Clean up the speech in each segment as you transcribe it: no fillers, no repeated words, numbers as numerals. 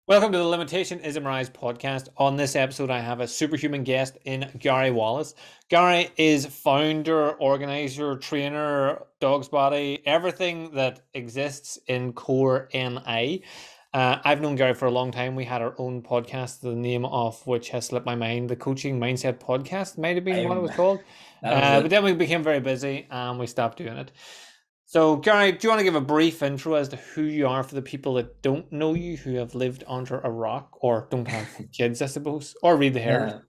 Welcome to the Limitation Is A Mirage podcast. On this episode, I have a superhuman guest in Gary Wallace. Gary is founder, organizer, trainer, dog's body, everything that exists in Core NI. I've known Gary for a long time. We had our own podcast, the name of which has slipped my mind. The Coaching Mindset Podcast might have been what it I'm was called. that was But it. then we became very busy and we stopped doing it. So, Gary, do you want to give a brief intro as to who you are for the people that don't know you, who have lived under a rock or don't have kids, I suppose, or read the Herald?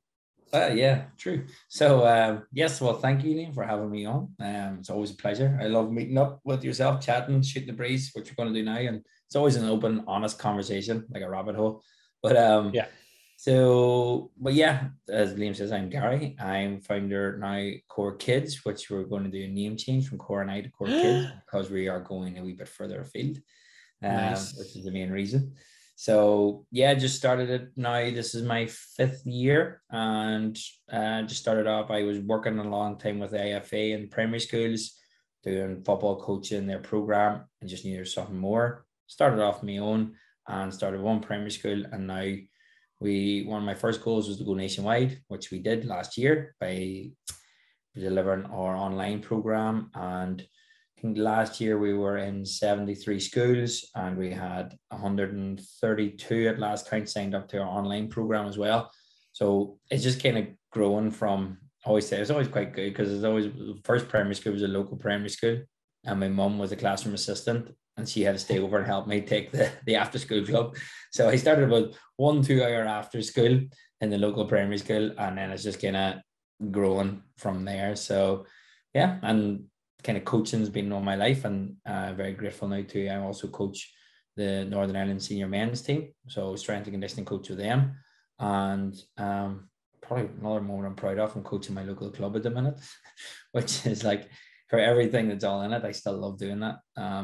Yeah. Yeah, true. So yes, well, thank you, Neill, for having me on. It's always a pleasure. I love meeting up with yourself, chatting, shooting the breeze, which we're going to do now, and it's always an open, honest conversation, like a rabbit hole. But Yeah. but yeah, as Liam says, I'm Gary. I'm founder now Core Kids, which we're going to do a name change from Core Night to Core Kids because we are going a wee bit further afield, which Nice. is the main reason. So yeah, just started it now. This is my fifth year, and just started off. I was working a long time with the AFA in primary schools, doing football coaching their program, and just needed something more. Started off my own and started one primary school, and now one of my first goals was to go nationwide, which we did last year by delivering our online program. And I think last year we were in 73 schools and we had 132 at last count signed up to our online program as well. So it's just kind of growing from, I always say it's always quite good because it's always the first primary school was a local primary school, and my mum was a classroom assistant and she had to stay over and help me take the after school club. So I started about 1-2 hour after school in the local primary school, and then it's just kind of growing from there. So yeah, and kind of coaching's been all my life, and very grateful now too. I also coach the Northern Ireland senior men's team, so strength and conditioning coach with them. And probably another moment I'm proud of, I'm coaching my local club at the minute, which is like for everything that's all in it, I still love doing that.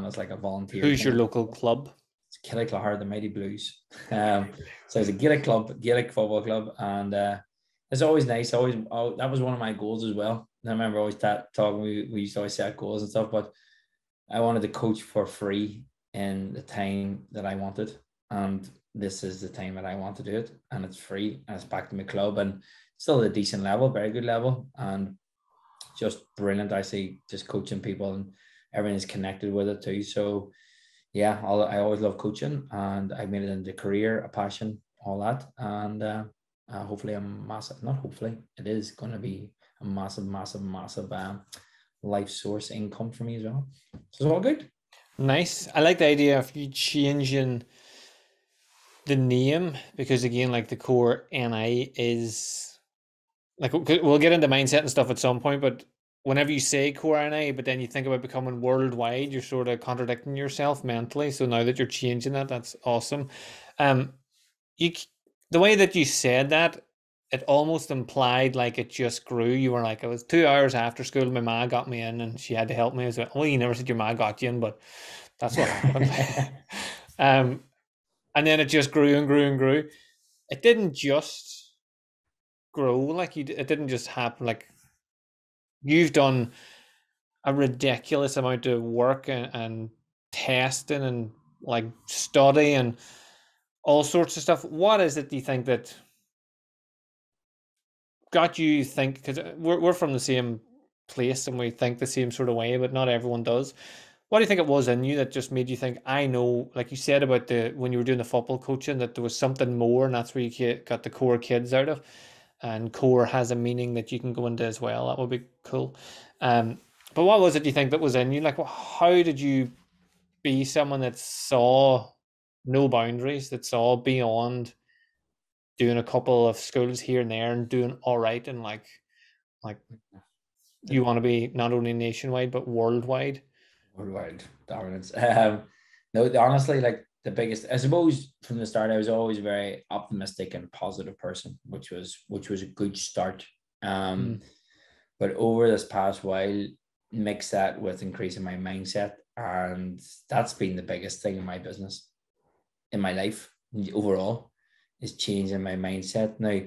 It's like a volunteer Who's kind your of. local club? It's Killiclahar, the Mighty Blues. So it's a Gaelic club, Gaelic football club, and it's always nice. That was one of my goals as well. I remember always talking. We used to always set goals and stuff, but I wanted to coach for free in the time that I wanted, and this is the time that I want to do it, and it's free, and it's back to my club, and still at a decent level, very good level, and just brilliant. I see just coaching people, and everything is connected with it too. So yeah, I always love coaching, and I made it into a career, a passion, all that, and hopefully a massive, not hopefully, it is going to be a massive, massive, massive life source income for me as well. So it's all good. Nice. I like the idea of you changing the name because, again, like the Core NI is like we'll get into mindset and stuff at some point, but whenever you say Core NI, but then you think about becoming worldwide, you're sort of contradicting yourself mentally. So now that you're changing that, that's awesome. Um, you the way that you said that, it almost implied like it just grew. You were like, it was 2 hours after school, my ma got me in and she had to help me. I was like, well, you never said your ma got you in, but that's what happened. um, and then it just grew and grew and grew. It didn't just grow like it didn't just happen. Like you've done a ridiculous amount of work and testing and like study and all sorts of stuff. What is it do you think that got you think because we're from the same place and we think the same sort of way, but not everyone does. What do you think it was in you that just made you think, I know, like you said about the when you were doing the football coaching, that there was something more, and that's where you got the core kids out of, and core has a meaning that you can go into as well. That would be cool. Um, but what was it you think that was in you? Like, how did you be someone that saw no boundaries, that saw beyond doing a couple of schools here and there and doing all right and like you want to be not only nationwide but worldwide. Worldwide dominance. No, honestly, like the biggest, I suppose, from the start, I was always a very optimistic and positive person, which was a good start. Mm. Um, but over this past while, mix that with increasing my mindset, and that's been the biggest thing in my business, in my life overall, is changing my mindset. Now,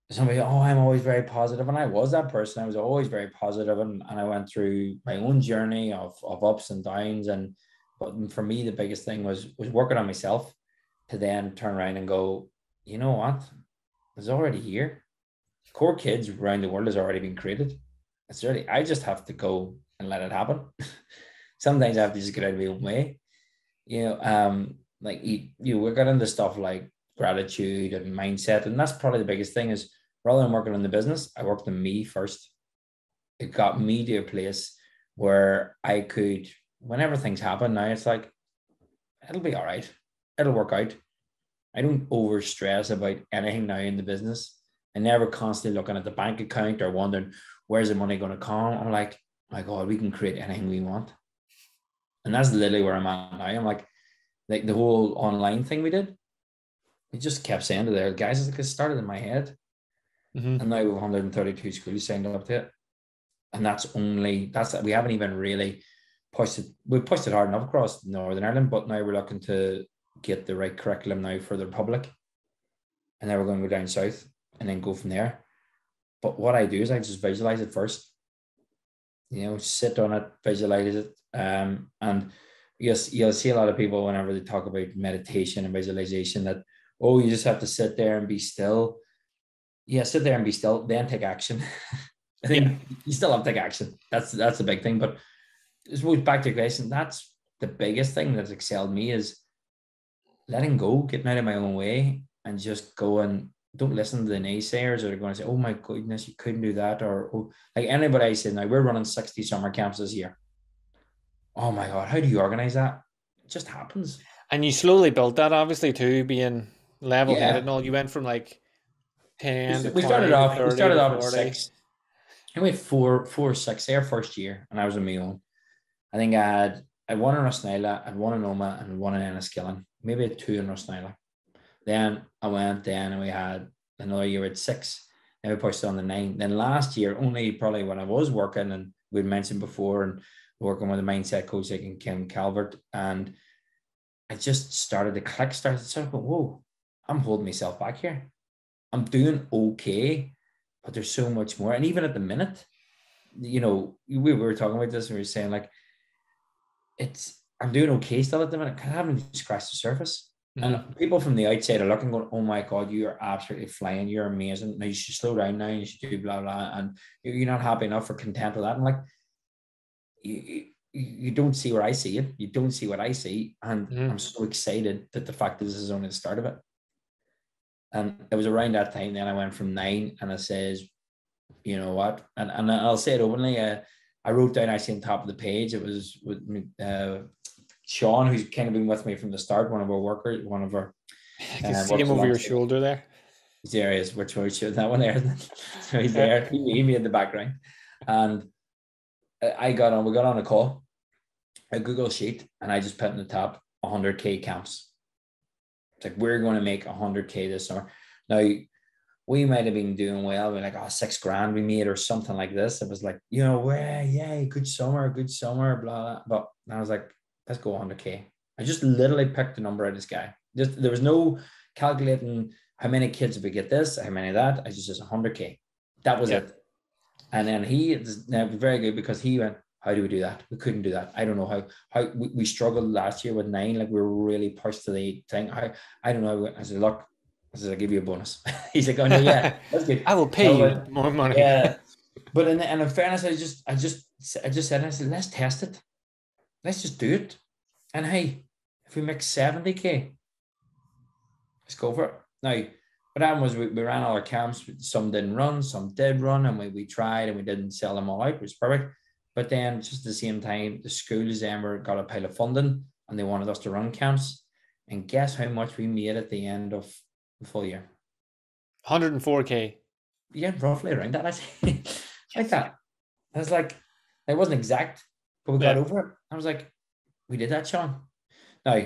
somebody, oh, I'm always very positive, and I was that person. I was always very positive, and I went through my own journey of ups and downs. And but for me, the biggest thing was working on myself, to then turn around and go, you know what? It's already here. Core Kids around the world has already been created. It's already, I just have to go and let it happen. Sometimes I have to just get out of my own way. Like we got into stuff like gratitude and mindset. And that's probably the biggest thing is rather than working on the business, I worked on me first. It got me to a place where I could, whenever things happen now, it's like, it'll be all right. It'll work out. I don't over stress about anything now in the business. I never constantly looking at the bank account or wondering where's the money going to come. I'm like, my God, we can create anything we want. And that's literally where I'm at now. I'm like the whole online thing we did, it just kept saying to their guys, it started in my head. And now we have 132 schools signed up to it. And we haven't even really pushed it. We've pushed it hard enough across Northern Ireland, but now we're looking to get the right curriculum now for the Republic. And then we're going to go down south and then go from there. But what I do is I just visualize it first. Sit on it, visualize it. And you'll see a lot of people whenever they talk about meditation and visualization that, you just have to sit there and be still. Yeah, sit there and be still, then take action. I think you still have to take action. That's the big thing. But I suppose back to your question, that's the biggest thing that's excelled me is letting go, getting out of my own way, and just go and don't listen to the naysayers that are going to say, oh my goodness, you couldn't do that. Or like anybody I said, now we're running 60 summer camps this year. Oh my God, how do you organize that? It just happens. And you slowly built that, obviously, too, being level-headed and all. You went from like 10 to 20 to 30 to 40. At 6. I went 4 or 6 there first year, and I was on my own. I think I had one in Rosnila, I had one in Oma, and one in Enniskillen. Maybe 2 in Rosnila. Then I went and we had another year at 6. Then we pushed on the 9. Then last year, only probably when I was working, and we'd mentioned before, and working with a mindset coach like Kim Calvert, and I just started to click, whoa, I'm holding myself back here. I'm doing okay, but there's so much more. And even at the minute, we were talking about this and we were saying like, I'm doing okay still at the minute. I haven't scratched the surface. And people from the outside are looking, going, oh my God, you are absolutely flying. You're amazing. Now you should slow down now. You should do blah, blah. And you're not happy enough or content with that. And like, you don't see where I see it. You don't see what I see. And I'm so excited that the fact that this is only the start of it. And it was around that time then I went from 9 and I says, you know what? And I'll say it openly. I wrote down actually on top of the page, it was with Sean, who's kind of been with me from the start, one of our workers, one of our. I can see him over your shoulder there. There he is, which one showed that one there. So he's there. He made the background. And we got on a call, a Google sheet, and I just put in the top 100K camps. It's like, we're going to make 100K this summer. Now, we might have been doing well. We're like, $6,000 we made or something like this. It was like, yeah, good summer, blah, blah. But I was like, let's go 100K. I just literally picked the number out of the sky. There was no calculating how many kids if we get this, how many of that. I just 100K. That was it. And then he is very good because he went, how do we do that? We couldn't do that. I don't know how we struggled last year with 9. Like we were really pushed to the thing. I don't know. I said, look, I'll give you a bonus. He's like, oh no, yeah, that's good. I will pay you more money. Yeah. But in fairness, I just said, I said, let's test it. Let's just do it. And hey, if we make 70K, let's go for it. Now, what happened was we ran all our camps. Some didn't run, some did run, and we tried and we didn't sell them all out, which was perfect. But then just at the same time, the schools then got a pile of funding and they wanted us to run camps. And guess how much we made at the end of the full year? 104K. Yeah, roughly around that. Like that. I was like, it wasn't exact, but we got over it. I was like, we did that, Sean. Now,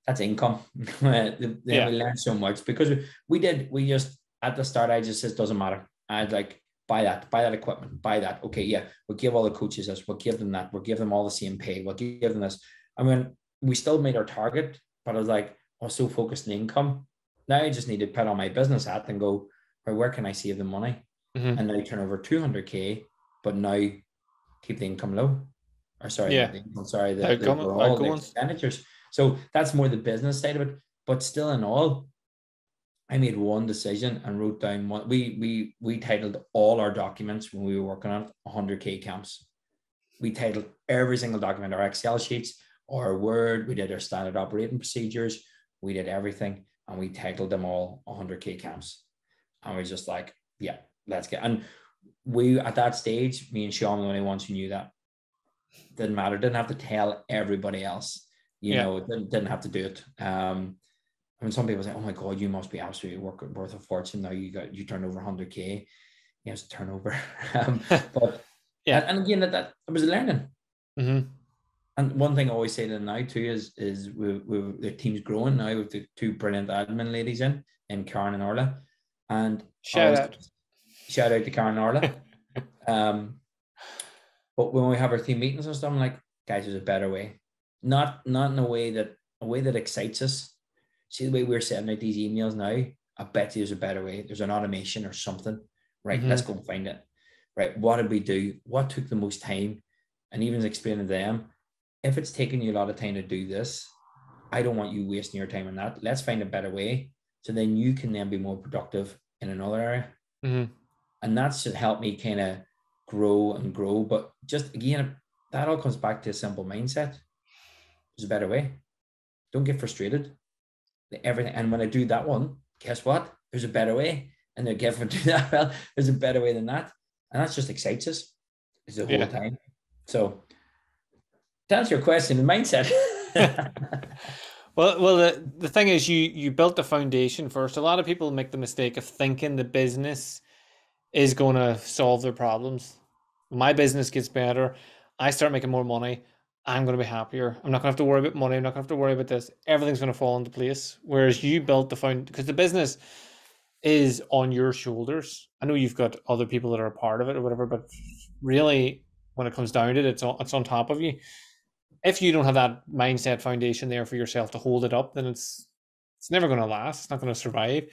that's income. We learned so much because we just, at the start, I just said, doesn't matter. I'd like, buy that equipment, buy that. Okay, yeah, we'll give all the coaches this, we'll give them that, we'll give them all the same pay, we'll give them this. I mean, we still made our target, but I was like, I was so focused on income. Now I just need to put on my business hat and go, where can I save the money? And now turn over 200K, but now keep the income low. Or sorry, the income, sorry, the expenditures. So that's more the business side of it. But still in all, I made one decision and wrote down one. We titled all our documents when we were working on 100K camps. We titled every single document, our Excel sheets, our Word, we did our standard operating procedures, we did everything, and we titled them all 100K camps. And we just like, yeah, let's get. And we, at that stage, me and Sean were the only ones who knew that. Didn't matter. Didn't have to tell everybody else. Didn't have to do it. I mean, some people say, "Oh my God, you must be absolutely worth a fortune now. You turn over 100K." Yes, turnover. But yeah, and again, that I was learning. Mm-hmm. And one thing I always say to them now too is the team's growing now with the two brilliant admin ladies in Karen and Orla, and Shout out. shout out to Karen and Orla. But when we have our team meetings and stuff, I'm like, guys, there's a better way. Not in a way that excites us. See the way we're sending out these emails now? I bet you there's a better way. There's an automation or something. Right, Mm-hmm. let's go and find it. Right, what did we do? What took the most time? And even explaining to them, if it's taking you a lot of time to do this, I don't want you wasting your time on that. Let's find a better way. So then you can then be more productive in another area. Mm-hmm. And that should help me kind of grow and grow. But just again, that all comes back to a simple mindset. There's a better way. Don't get frustrated. Everything. And when I do that one, guess what? There's a better way. And then if I do that well, there's a better way than that. And that just excites us. It's the whole time. So to answer your question, the mindset. Well, the thing is, you built the foundation first. A lot of people make the mistake of thinking the business is going to solve their problems. My business gets better. I start making more money. I'm going to be happier. I'm not going to have to worry about money. I'm not going to have to worry about this. Everything's going to fall into place. Whereas you built the foundation, because the business is on your shoulders. I know you've got other people that are a part of it or whatever, but really, when it comes down to it, it's on top of you. If you don't have that mindset foundation there for yourself to hold it up, then it's never going to last. It's not going to survive.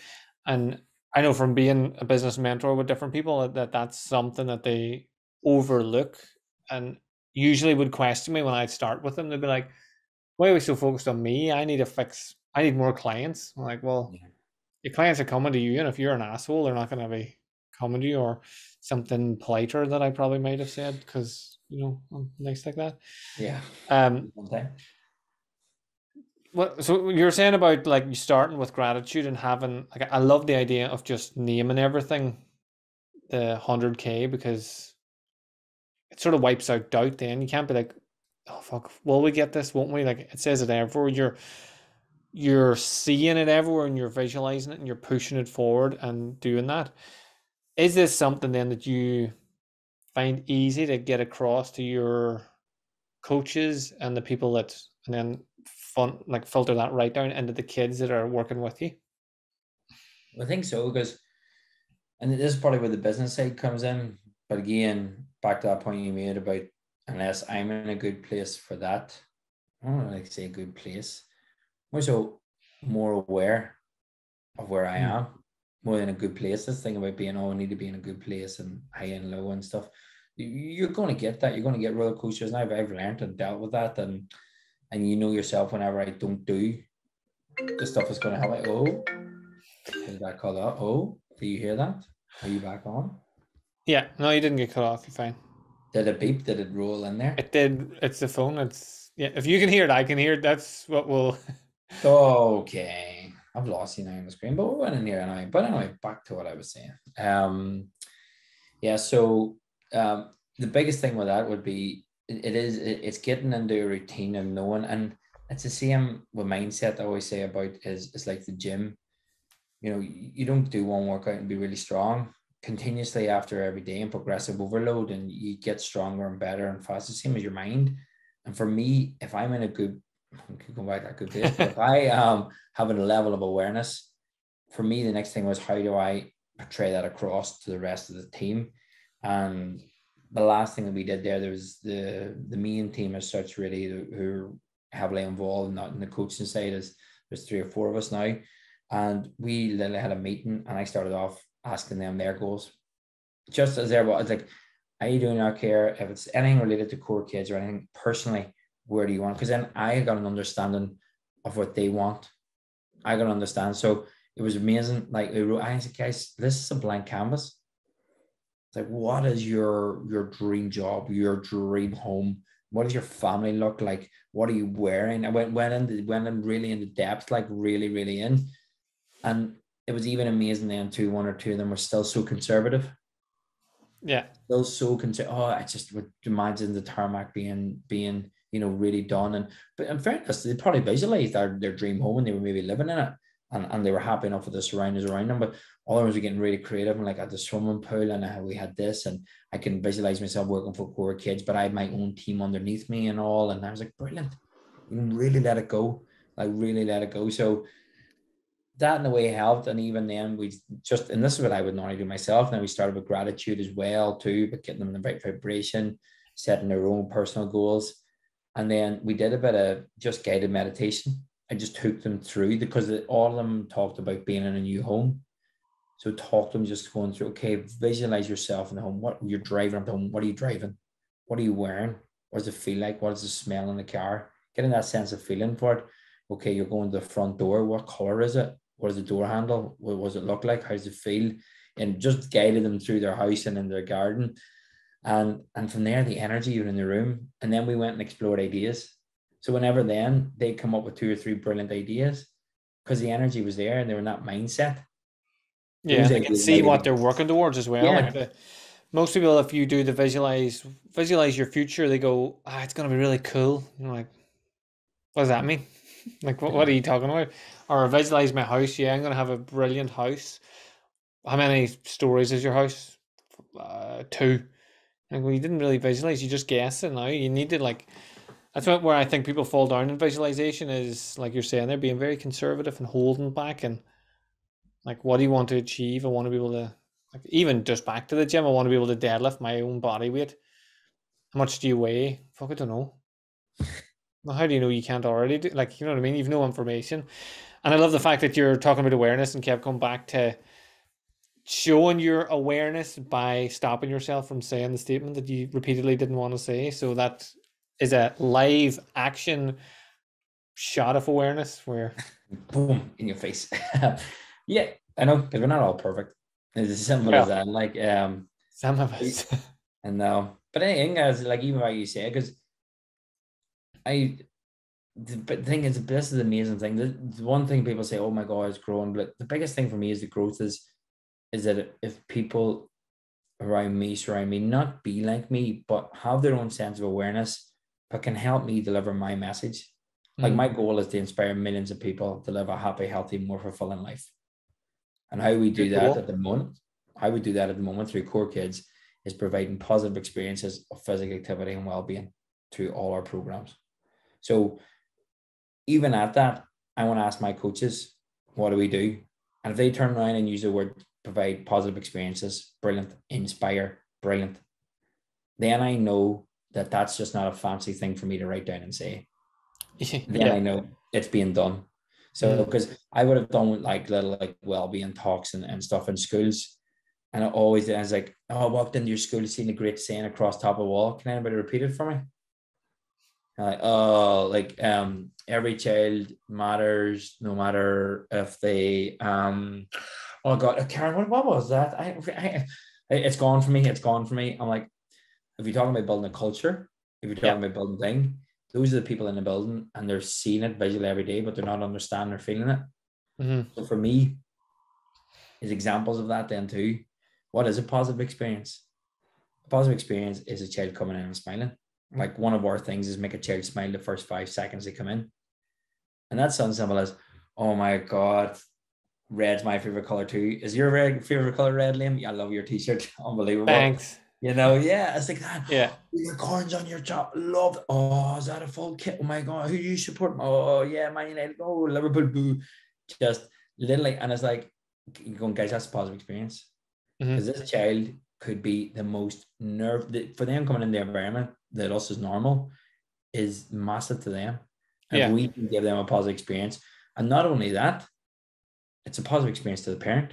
And I know from being a business mentor with different people that's something that they overlook and usually would question me when I'd start with them. They'd be like, why are we so focused on me? I need more clients. I'm like, well, your clients are coming to you, and if you're an asshole, they're not going to be coming to you, or something politer that I probably might have said because I'm nice like that. Yeah. What? So you're saying about like you starting with gratitude and having like I love the idea of just naming everything, the 100K, because it sort of wipes out doubt. Then you can't be like, oh fuck, will we get this? Won't we? Like it says it everywhere. You're seeing it everywhere and you're visualizing it and you're pushing it forward and doing that. Is this something then that you find easy to get across to your coaches and the people and then filter that right down into the kids that are working with you? I think so, because, and this is probably where the business side comes in. But again, back to that point you made about, unless I'm in a good place for that, I don't like to say a good place. I'm also more aware of where I am, more than a good place. This thing about being, I need to be in a good place and high and low and stuff. You're going to get that. You're going to get roller coasters. And I've learned and dealt with that. And you know yourself, whenever I don't do the stuff that's going to help. Did that call out? Oh, do you hear that? Are you back on? Yeah, no, you didn't get cut off. You're fine. Did it beep? Did it roll in there? It did. It's the phone. If you can hear it, I can hear it. That's what we'll. Okay, I've lost you now on the screen, but we went in here now. But anyway, back to what I was saying. So the biggest thing with that would be it's getting into a routine and knowing, and it's the same with mindset I always say about is like the gym. You don't do one workout and be really strong continuously after every day and progressive overload, and you get stronger and better and faster. Same as your mind. And for me, if I'm in a good, I could go back to that good place, but if I having a level of awareness, for me, the next thing was, how do I portray that across to the rest of the team? And the last thing that we did there was the main team as such, really, who are heavily involved, not in the coaching side, is there's 3 or 4 of us now. And we literally had a meeting, and I started off asking them their goals. Just as they're like, are you doing okay? If it's anything related to core kids or anything personally, where do you want? Because then I got an understanding of what they want. I can understand. So it was amazing. Like I said, guys, this is a blank canvas. It's like, what is your dream job, your dream home? What does your family look like? What are you wearing? I went in really into depth, like really, really in. And it was even amazing then too, one or two of them were still so conservative. Yeah. Still so conservative. Oh, I just would imagine the tarmac being, really done. But in fairness, they probably visualized their dream home and they were maybe living in it. And they were happy enough with the surroundings around them. But others were getting really creative and like at the swimming pool and we had this and I can visualize myself working for poor kids, but I had my own team underneath me and all. And I was like, brilliant. You can really let it go. Like really let it go. So that in a way helped. And even then and this is what I would normally do myself. Now we started with gratitude as well too, but getting them the right vibration, setting their own personal goals. And then we did a bit of just guided meditation. I just took them through because all of them talked about being in a new home. So talk to them just going through, okay, visualize yourself in the home. What you're driving up the home, what are you driving? What are you wearing? What does it feel like? What is the smell in the car? Getting that sense of feeling for it. Okay, you're going to the front door. What color is it? What is the door handle? What does it look like? How does it feel? And just guided them through their house and in their garden. And from there, the energy even in the room. And then we went and explored ideas. So whenever then they come up with 2 or 3 brilliant ideas, because the energy was there and they were in that mindset. Yeah, Those and they can ideas see might what even, they're working towards as well. Like yeah. the most people, if you do the visualize your future, they go, ah, it's gonna be really cool. Like, what does that mean? Like, what are you talking about? Or visualize my house. Yeah, I'm gonna have a brilliant house. How many stories is your house? Two. Like, well, you didn't really visualize. You just guessed it. Now you need to like. That's where I think people fall down in visualization is like you're saying they're being very conservative and holding back and like what do you want to achieve? I want to be able to like even just back to the gym. I want to be able to deadlift my own body weight. How much do you weigh? Fuck, I don't know. Well, how do you know you can't already do like you know what I mean? You've no information. And I love the fact that you're talking about awareness and kept coming back to showing your awareness by stopping yourself from saying the statement that you repeatedly didn't want to say. So that is a live action shot of awareness where Boom in your face. Yeah, I know because we're not all perfect. It's as simple as well that. Like some of us. and now, but anything as like even what you say, because I but the thing is, this is the amazing thing. The one thing people say, "Oh my God, it's growing," but the biggest thing for me is the growth is that if people around me surround me, not be like me, but have their own sense of awareness, but can help me deliver my message. Like Mm, my goal is to inspire millions of people to live a happy, healthy, more fulfilling life. And how we do good that goal. at the moment, how we do that at the moment through Core Kids is providing positive experiences of physical activity and well-being through all our programs. So even at that, I want to ask my coaches, what do we do? And if they turn around and use the word provide positive experiences, brilliant, inspire, brilliant, then I know that that's just not a fancy thing for me to write down and say. Then Yeah. I know it's being done. So Mm. because I would have done like little like well-being talks and stuff in schools. And I was like, oh, I walked into your school, seen a great saying across top of the wall. Can anybody repeat it for me? Like, oh, like every child matters, no matter if they oh God, Karen, what was that? It's gone for me. It's gone for me. I'm like, if you're talking about building a culture, if you're Yeah. talking about building thing, those are the people in the building and they're seeing it visually every day, but they're not understanding or feeling it. Mm-hmm. So for me, is examples of that then too. What is a positive experience? A positive experience is a child coming in and smiling. Like one of our things is make a child smile the first 5 seconds they come in. And that sounds simple as, oh my God, red's my favorite color too. Is your favorite color red, Liam? Yeah, I love your t-shirt. Unbelievable. Thanks. Yeah, it's like that. Yeah. Unicorns on your top. Love. Oh, is that a full kit? Oh my God, who do you support? Oh, yeah, Man United. Oh, Liverpool. Boo. Just literally. And it's like, you're going, guys, that's a positive experience. Because Mm-hmm. this child could be the most for them coming in the environment that us is normal is massive to them. And if Yeah. we can give them a positive experience, and not only that, it's a positive experience to the parent.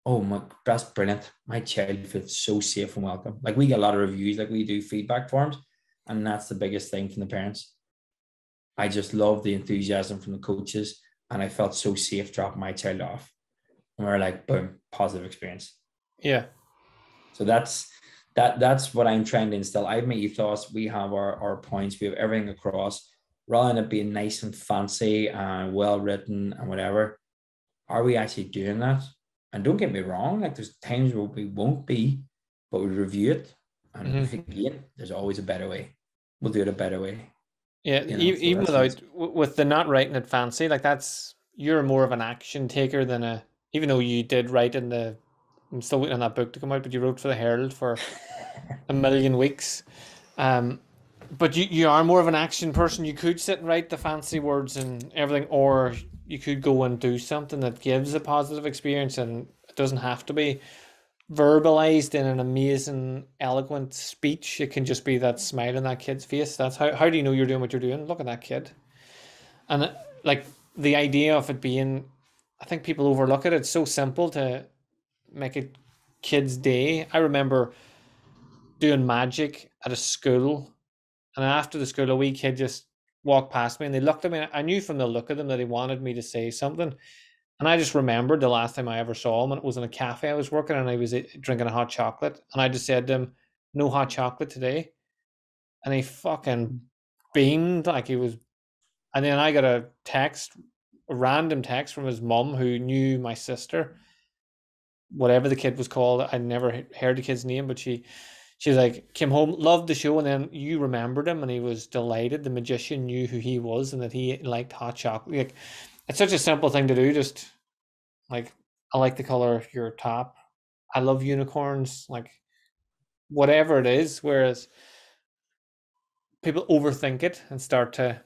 Oh my, that's brilliant. My child feels so safe and welcome. Like we get a lot of reviews, like we do feedback forms, and that's the biggest thing from the parents. I just love the enthusiasm from the coaches and I felt so safe dropping my child off. And we were like, boom, positive experience. Yeah. So that's what I'm trying to instill. I have my ethos. We have our points. We have everything across. Rather than it being nice and fancy and well written and whatever, are we actually doing that? And don't get me wrong, like there's times where we won't be, but we review it. And Mm-hmm. again, there's always a better way. We'll do it a better way. Yeah, So even that's without with the not writing it fancy, like that's you're more of an action taker than a. Even though you did write in the, I'm still waiting on that book to come out, but you wrote for the Herald for a million weeks. Um, but you are more of an action person. You could sit and write the fancy words and everything, or you could go and do something that gives a positive experience, and it doesn't have to be verbalized in an amazing, eloquent speech. It can just be that smile on that kid's face. That's how do you know you're doing what you're doing? Look at that kid. And like the idea of it being, I think people overlook it. It's so simple to make a kid's day. I remember doing magic at a school, and after the school, a wee kid just walked past me and they looked at me. I knew from the look of them that he wanted me to say something. And I just remembered the last time I ever saw him, and it was in a cafe I was working, and I was drinking a hot chocolate, and I just said to him, "No hot chocolate today," and he fucking beamed like he was. And then I got a text, a random text from his mum who knew my sister, whatever the kid was called. I never heard the kid's name, but she was like, came home, loved the show, and then you remembered him, and he was delighted. The magician knew who he was and that he liked hot chocolate. Like, it's such a simple thing to do. Just like, I like the color of your top. I love unicorns. Like, whatever it is. Whereas people overthink it and start to.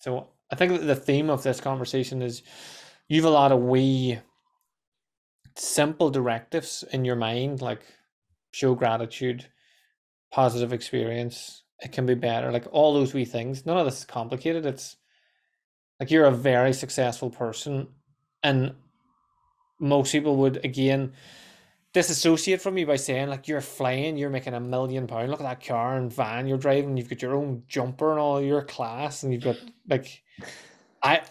So I think the theme of this conversation is you've a lot of wee simple directives in your mind, like show gratitude, positive experience. It can be better. Like all those wee things. None of this is complicated. It's like you're a very successful person, and most people would again disassociate from you by saying like you're flying, you're making £1 million. Look at that car and van you're driving. You've got your own jumper and all your class, and you've got like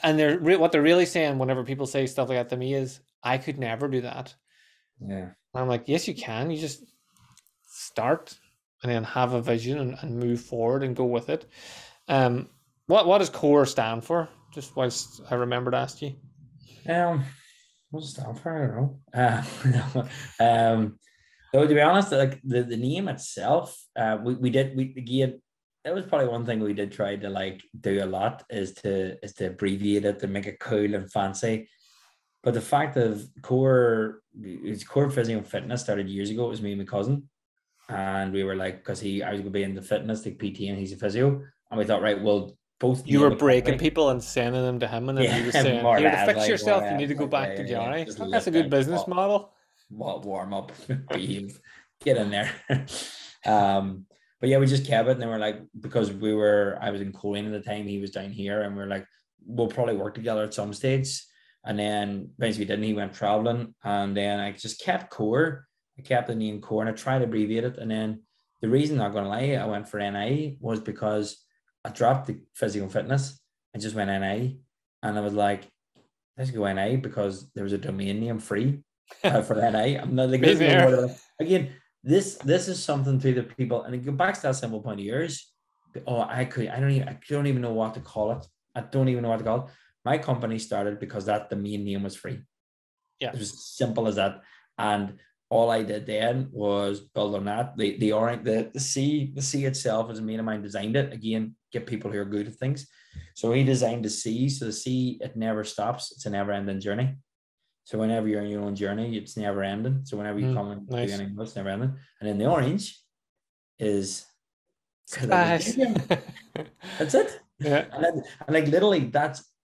and what they're really saying whenever people say stuff like that to me is I could never do that. Yeah. And I'm like, yes, you can. You just start and then have a vision and move forward and go with it. What does core stand for? Just whilst I remember to ask you. What's it stand for? I don't know. Though to be honest, like the name itself, we again, that was probably one thing we did try to like do a lot is to abbreviate it to make it cool and fancy. But the fact of core physio and fitness started years ago. It was me and my cousin, and we were like, because I was going to be in the fitness, like PT, and he's a physio, and we thought, right, well, both You were name the breaking company. people and sending them to him, and then he was Yeah, saying, more or "Here to less, fix like more or yourself, you need less, to go like back yeah, to yeah. Jerry." Just That's a lift good out, business model. warm up, behave, get in there. um, but yeah, we just kept it, and then we're like, because I was in Colleen at the time, he was down here, and we're like, we'll probably work together at some stage. And then basically didn't, he went traveling, and then I just kept core. I kept the name core, and I tried to abbreviate it. And then the reason, not gonna lie, I went for NI was because I dropped the physical fitness and just went NI, and I was like, let's go NI because there was a domain name free for NI. I'm not like Been there's no there. more. Again, this is something to the people, and it goes back to that simple point of yours. Oh, I don't even know what to call it. I don't even know what to call it. My company started because that the main name was free. Yeah. It was as simple as that. And all I did then was build on that. The orange, the C itself, as a mate of mine designed it. Again, get people who are good at things. So he designed the C. So the C, it never stops. It's a never-ending journey. So whenever you're on your own journey, it's never ending. So whenever you come and do Nice. anything, it's never ending. And then the orange is because I was Surprise. genuine. That's it. Yeah. And like literally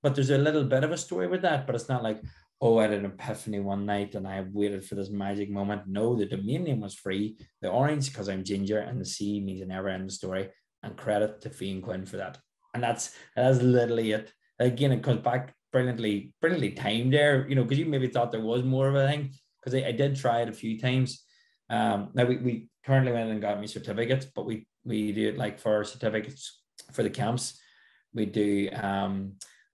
but there's a little bit of a story with that, but it's not like, oh, I had an epiphany one night and I waited for this magic moment. No, the domain name was free. The orange, because I'm ginger, and the C means a never ending story. And credit to Fian Quinn for that. And that's literally it. Again, it comes back brilliantly timed there, because you maybe thought there was more of a thing. Because I did try it a few times. Now we currently went and got me certificates, but we do it like for certificates for the camps. We do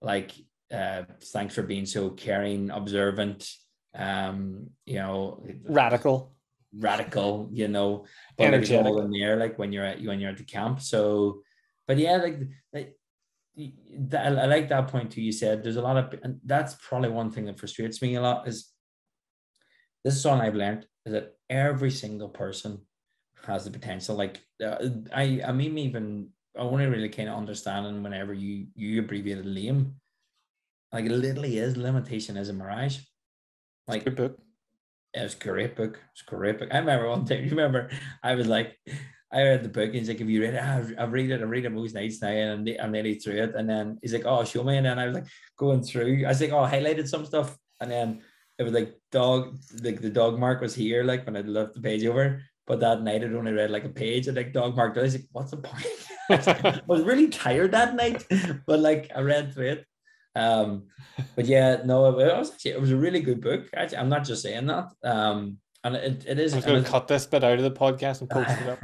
like thanks for being so caring, observant, Radical, radical, but like it's energetic. all in there, like when you're at the camp. So, but yeah, like I like that point too. You said there's a lot of, and that's probably one thing that frustrates me a lot is this is all I've learned is that every single person has the potential. Like I mean, even I only really kind of understanding whenever you abbreviated lame, like it literally is limitation is a mirage. It's a Like good book. it was a great book. It's a great book. I remember one time. You remember? I was like, I read the book. And he's like, "Have you read it?" I read it. I read it most nights now, and I'm nearly through it. And then he's like, "Oh, show me." And then I was like, going through. I was like, "Oh, I highlighted some stuff." And then it was like the dog mark was here, like when I left the page over. But that night I'd only read like a page, and like dog marked. I was like, "What's the point?" I was really tired that night, but like I read through it. But yeah, no, it was a really good book. Actually, I'm not just saying that. And it is, I'm just and going to it's, cut this bit out of the podcast and post it up.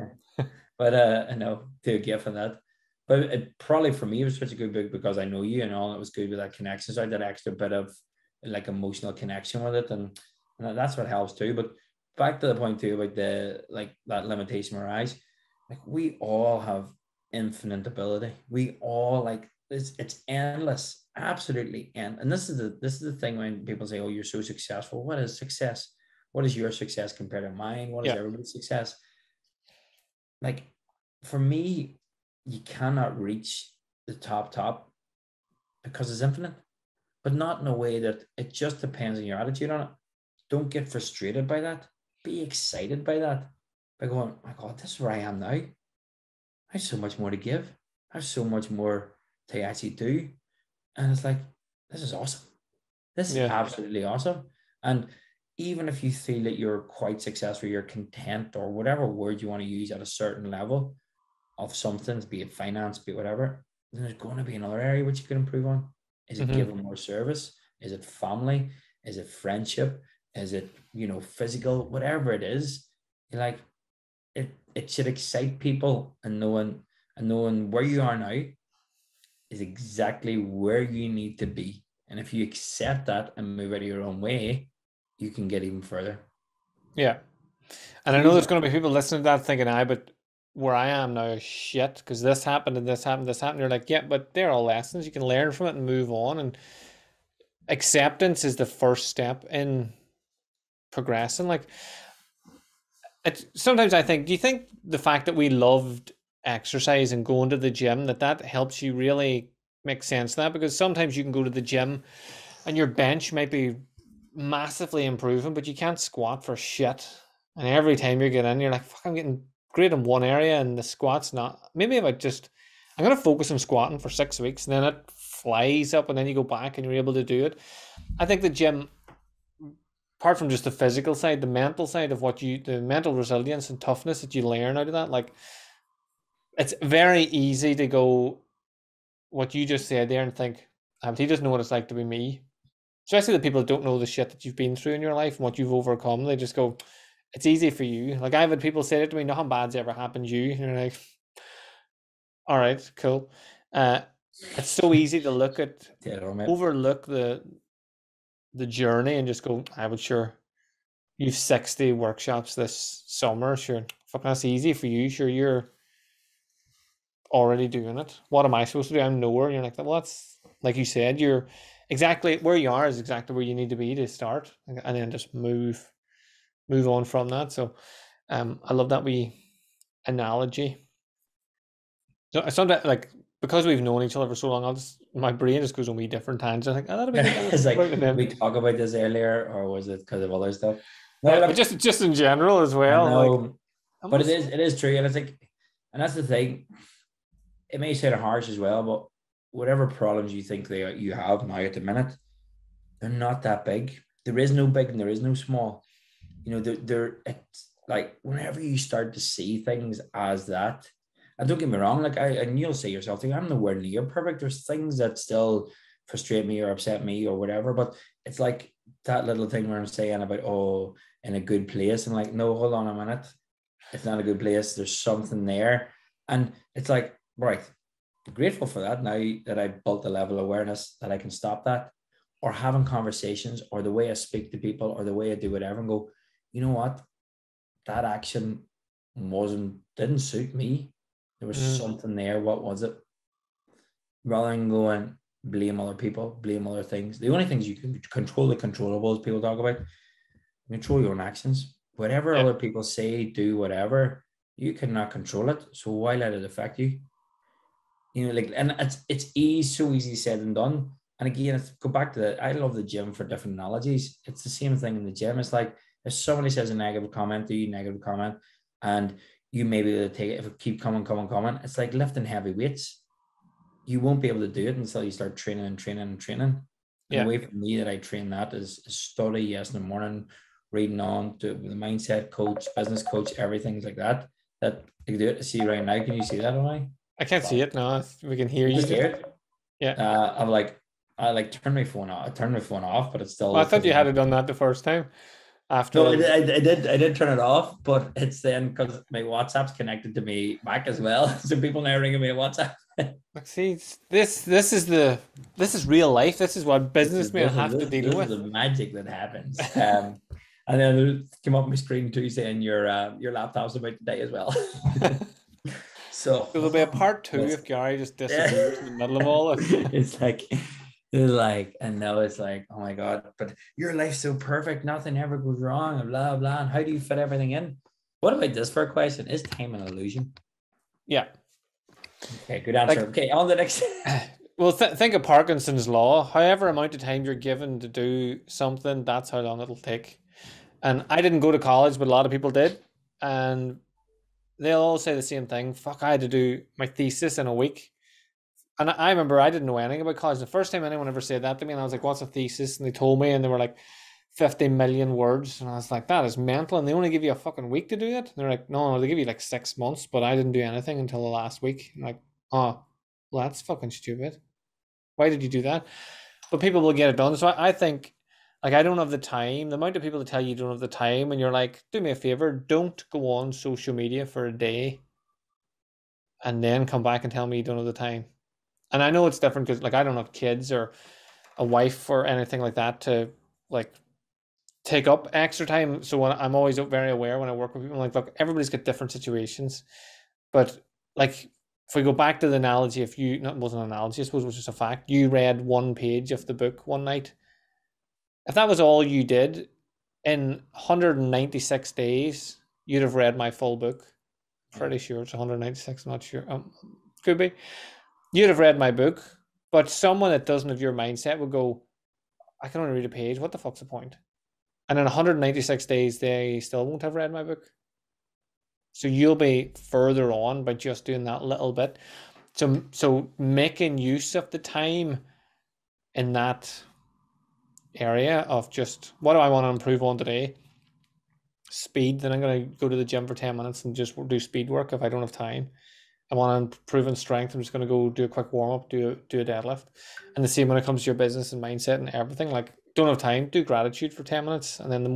but I know to give for that. But it probably for me was such a good book because I know you and all. It was good with that connection. So I did extra bit of like emotional connection with it, and that's what helps too. But back to the point too about the like that limitation mirage, like we all have infinite ability. We all like it's endless, absolutely end. And this is the thing when people say, "Oh, you're so successful." What is success? What is your success compared to mine? What is Yeah. everybody's success? Like for me, you cannot reach the top because it's infinite, but not in a way that it just depends on your attitude on it. Don't get frustrated by that. Be excited by that. By going, oh my God, this is where I am now. I have so much more to give. I have so much more to actually do. And it's like, this is awesome. This is Yeah. absolutely awesome. And even if you feel that you're quite successful, you're content, or whatever word you want to use at a certain level of something, be it finance, be it whatever, then there's going to be another area which you can improve on. Is it Mm-hmm. giving more service? Is it family? Is it friendship? Is it, physical? Whatever it is, you're like, it should excite people, and knowing where you are now is exactly where you need to be. And if you accept that and move out of your own way, you can get even further. Yeah. And I know Huge. there's going to be people listening to that thinking, but where I am now is shit because this happened and this happened, this happened. You're like, yeah, but they're all lessons. You can learn from it and move on. And acceptance is the first step in progressing. Like, sometimes I think, do you think the fact that we loved exercise and going to the gym, that helps you really make sense of that? Because sometimes you can go to the gym and your bench might be massively improving, but you can't squat for shit. And every time you get in, you're like, fuck, I'm getting great in one area and the squat's not. Maybe if I'm going to focus on squatting for 6 weeks and then it flies up and then you go back and you're able to do it. I think the gym, apart from just the physical side, the mental side of the mental resilience and toughness that you learn out of that, like it's very easy to go what you just said there and think, he doesn't know what it's like to be me. Especially the people that don't know the shit that you've been through in your life and what you've overcome. They just go, it's easy for you. Like I've had people say it to me, nothing bad's ever happened to you. And you're like, all right, cool. It's so easy to overlook the journey and just go, I would sure. You've 60 workshops this summer, sure. Fuck, that's easy for you. Sure, you're already doing it. What am I supposed to do? I'm nowhere. And you're like, well, that's like you said, you're exactly where you are is exactly where you need to be to start, and then just move on from that. So, I love that analogy. So sometimes, like because we've known each other for so long, my brain just goes on wee different tangents. I think, oh, that'll be good. It's like, And did then, we talk about this earlier, or was it because of other stuff? No, but look, just in general as I well. Like, know, I'm but not. it is true, and it's like, and that's the thing. It may sound harsh as well, but whatever problems you think you have now at the minute, they're not that big. There is no big and there is no small. It's like whenever you start to see things as that, and don't get me wrong, like and you'll say yourself, I'm nowhere near perfect. There's things that still frustrate me or upset me or whatever, but it's like that little thing where I'm saying about, oh, in a good place. And like, no, hold on a minute. It's not a good place. There's something there. And it's like, right, grateful for that now that I built a level of awareness that I can stop that, or having conversations, or the way I speak to people, or the way I do whatever, and go, you know what, that action didn't suit me. There was Mm, something there. What was it? Rather than going blame other people, blame other things. The only things you can control, the controllables people talk about, control your own actions. Whatever yeah, other people say, do whatever, you cannot control it. So why let it affect you? You know, like, and it's so easy said and done. And again, it's go back to that. I love the gym for different analogies. It's the same thing in the gym. It's like if somebody says a negative comment to you, negative comment, and you may be able to take it if it keep coming. It's like lifting heavy weights. You won't be able to do it until you start training and training and training. And the yeah. way for me that I train that is study, yes, in the morning, reading on to the mindset coach, business coach, everything's like that. That I do it. See right now, can you see that on my? I can't see it now. We can hear You you just just. hear it. Yeah. I like turn my phone off. I turned my phone off, but it's Well, I still thought because you had it done that the first time. no, After, I did turn it off, but it's then because my WhatsApp's connected to me Mac as well. So people now ringing me on WhatsApp. like, see, this is real life. This is what businessmen have to deal This is with. the magic that happens. And then it came up on my screen too saying your laptop's about to die as well. So So there'll be a part two if Gary just disappears in the middle of all this. it's like, and now it's like, oh my God, but your life's so perfect, nothing ever goes wrong, and blah blah. And how do you fit everything in? What about this for a question? Is time an illusion? Yeah, Okay, good answer. like, Okay, on the next. well, think of Parkinson's Law. However amount of time you're given to do something, that's how long it'll take. And I didn't go to college, but a lot of people did, and they'll all say the same thing. Fuck, I had to do my thesis in a week. And I remember I didn't know anything about college. The first time anyone ever said that to me, and I was like, "What's a thesis?" And they told me, and they were like, 50 million words. And I was like, that is mental. And they only give you a fucking week to do it. And they're like, no, they give you like 6 months, but I didn't do anything until the last week. I'm like, oh, well, that's fucking stupid. Why did you do that? But people will get it done. So I think, like, I don't have the time. The amount of people that tell you don't have the time, and you're like, do me a favor, don't go on social media for a day and then come back and tell me you don't have the time. And I know it's different because, like, I don't have kids or a wife or anything like that to, like, take up extra time. So when I'm always very aware when I work with people, I'm like, look, everybody's got different situations. But, like, if we go back to the analogy, if you, not wasn't an analogy, I suppose it was just a fact, you read one page of the book one night. If that was all you did in 196 days, you'd have read my full book. Pretty sure it's 196, I'm not sure. Could be. You'd have read my book, but someone that doesn't have your mindset would go, I can only read a page. What the fuck's the point? And in 196 days, they still won't have read my book. So you'll be further on by just doing that little bit. So making use of the time in that area of just, what do I want to improve on today? Speed. Then I'm going to go to the gym for 10 minutes and just do speed work if I don't have time. I want to improve in strength. I'm just going to go do a quick warm up, do a deadlift. And the same when it comes to your business and mindset and everything. Like, don't have time, do gratitude for 10 minutes. And then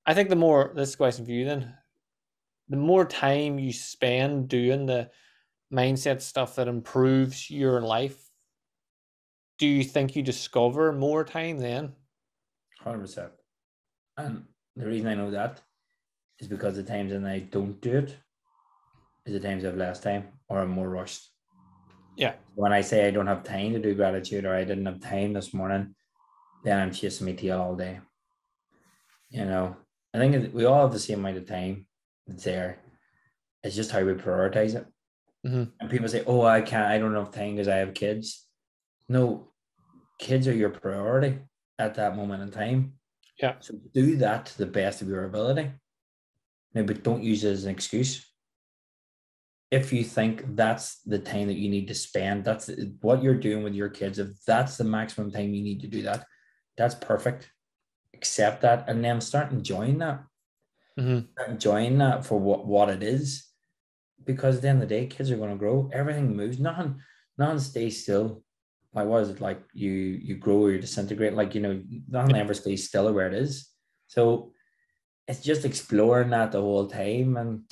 I think this is a question for you then. The more time you spend doing the mindset stuff that improves your life, do you think you discover more time then? 100%. And the reason I know that is because the times when I don't do it is the times I have less time or I'm more rushed. Yeah. When I say I don't have time to do gratitude or I didn't have time this morning, then I'm chasing my tail all day. You know, I think we all have the same amount of time that's there. It's just how we prioritize it. Mm-hmm. And people say, oh, I don't have time because I have kids. No, kids are your priority at that moment in time. Yeah. So do that to the best of your ability. Now, but don't use it as an excuse. If you think that's the time that you need to spend, that's what you're doing with your kids. If that's the maximum time you need to do that, that's perfect. Accept that and then start enjoying that. Mm-hmm. Start enjoying that for what it is. Because at the end of the day, kids are going to grow. Everything moves. Nothing stays still. Like, what is it like? You grow or you disintegrate. Like, you know, nothing ever stays still where it is. So it's just exploring that the whole time. And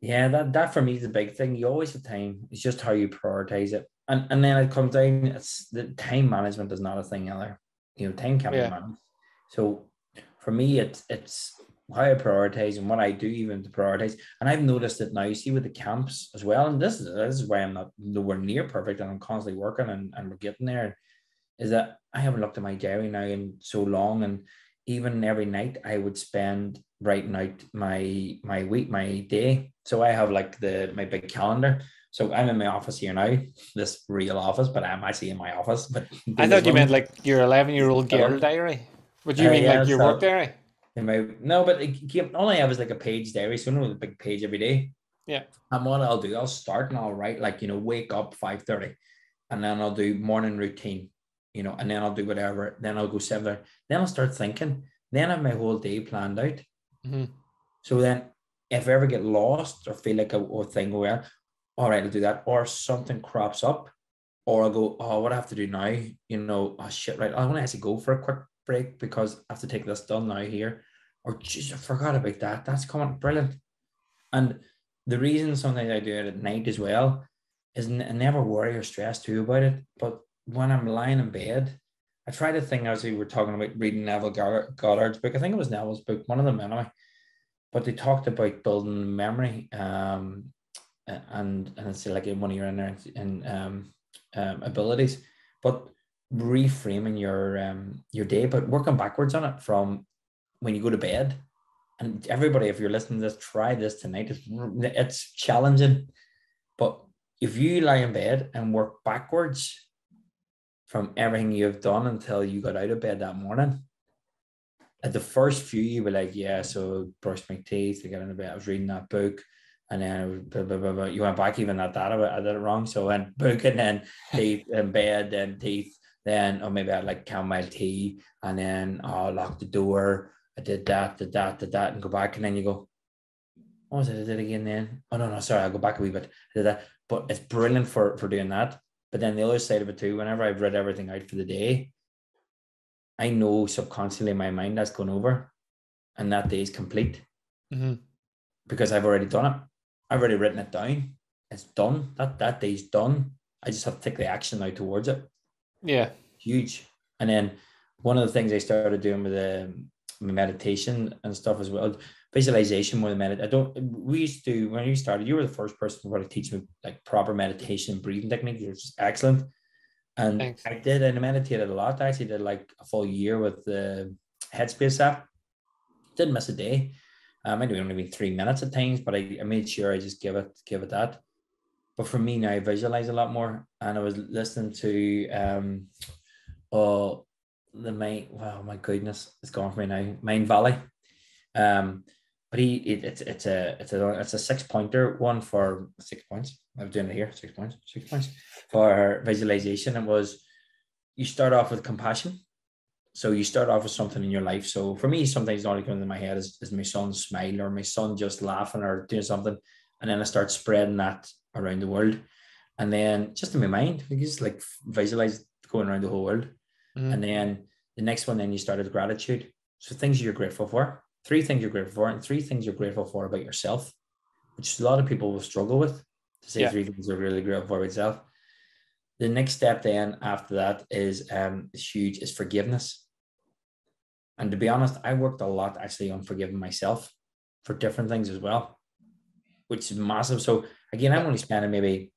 Yeah, that for me is the big thing. You always have time. It's just how you prioritize it. And then it comes down, it's the time management is not a thing either. Time can be Yeah. managed. So for me, it's how I prioritize and what I do even to prioritize. And I've noticed it now, you see with the camps as well. And this is why I'm not nowhere near perfect and I'm constantly working and we're getting there, is that I haven't looked at my diary now in so long. And even every night I would spend writing out my week, my day. So I have like my big calendar. So I'm in my office here now, this real office, but I'm actually in my office, but I do this thought you meant one. like your 11-year-old girl diary. Would you mean Yeah, like your work so diary? no, but all I have is like a page diary, so no, a big page every day. Yeah. And what I'll do, I'll start and I'll write like, wake up 5:30, and then I'll do morning routine, and then I'll do whatever. Then I'll go 7:30. Then I'll start thinking. Then I have my whole day planned out. Mm-hmm. So then if I ever get lost or feel like a thing where, all right, I'll do that, or something crops up, or I'll go, oh, what I have to do now, oh shit, right, I want to actually go for a quick break because I have to take this done now here, or geez, I forgot about that. That's coming, brilliant. And the reason sometimes I do it at night as well is I never worry or stress too about it. But when I'm lying in bed, I try to think, as we were talking about reading Neville Goddard's book. I think it was Neville's book, one of them anyway. But they talked about building memory, and it's like in one of your abilities, but reframing your day, but working backwards on it from when you go to bed. And everybody, if you're listening to this, try this tonight. It's challenging, but if you lie in bed and work backwards from everything you've done until you got out of bed that morning, at the first few, you were like, yeah, so brush my teeth, I got into bed, I was reading that book, and then it was blah, blah, blah, blah. You went back even at that, I did it wrong. So I went book and then teeth and bed, then teeth, then, or maybe I had like chamomile tea, and then lock the door. I did that, and go back, and then you go, what was it? I did it again then. Oh no, sorry, I'll go back a wee bit. I did that. But it's brilliant for doing that. But then the other side of it too, whenever I've read everything out for the day, I know subconsciously in my mind that's gone over and that day is complete, Mm-hmm. because I've already done it. I've already written it down. It's done. That day's done. I just have to take the action now towards it. Yeah. Huge. And then one of the things I started doing with meditation and stuff as well, visualization more than meditation. We used to, when you started, you were the first person to teach me like proper meditation and breathing techniques, which is excellent. And Thanks. I meditated a lot. I actually did like a full year with the Headspace app. Didn't miss a day. Maybe only been 3 minutes at times, but I made sure I just give it that. But for me now, I visualize a lot more. And I was listening to oh wow, my goodness, it's gone for me now. Mind Valley. But it's a 6-pointer one for 6 points. I'm doing it here, 6 points for visualization. It was, you start off with compassion. So you start off with something in your life. So for me, sometimes all that comes in my head is my son's smile or my son just laughing or doing something. And then I start spreading that around the world. And then just in my mind, I just like visualize going around the whole world. Mm-hmm. And then the next one, then you started gratitude. So things you're grateful for, 3 things you're grateful for, and 3 things you're grateful for about yourself, which a lot of people will struggle with, to say 3 things they're really grateful for about yourself. The next step then after that is huge, is forgiveness. And to be honest, I worked a lot actually on forgiving myself for different things as well, which is massive. So again, I'm only spending maybe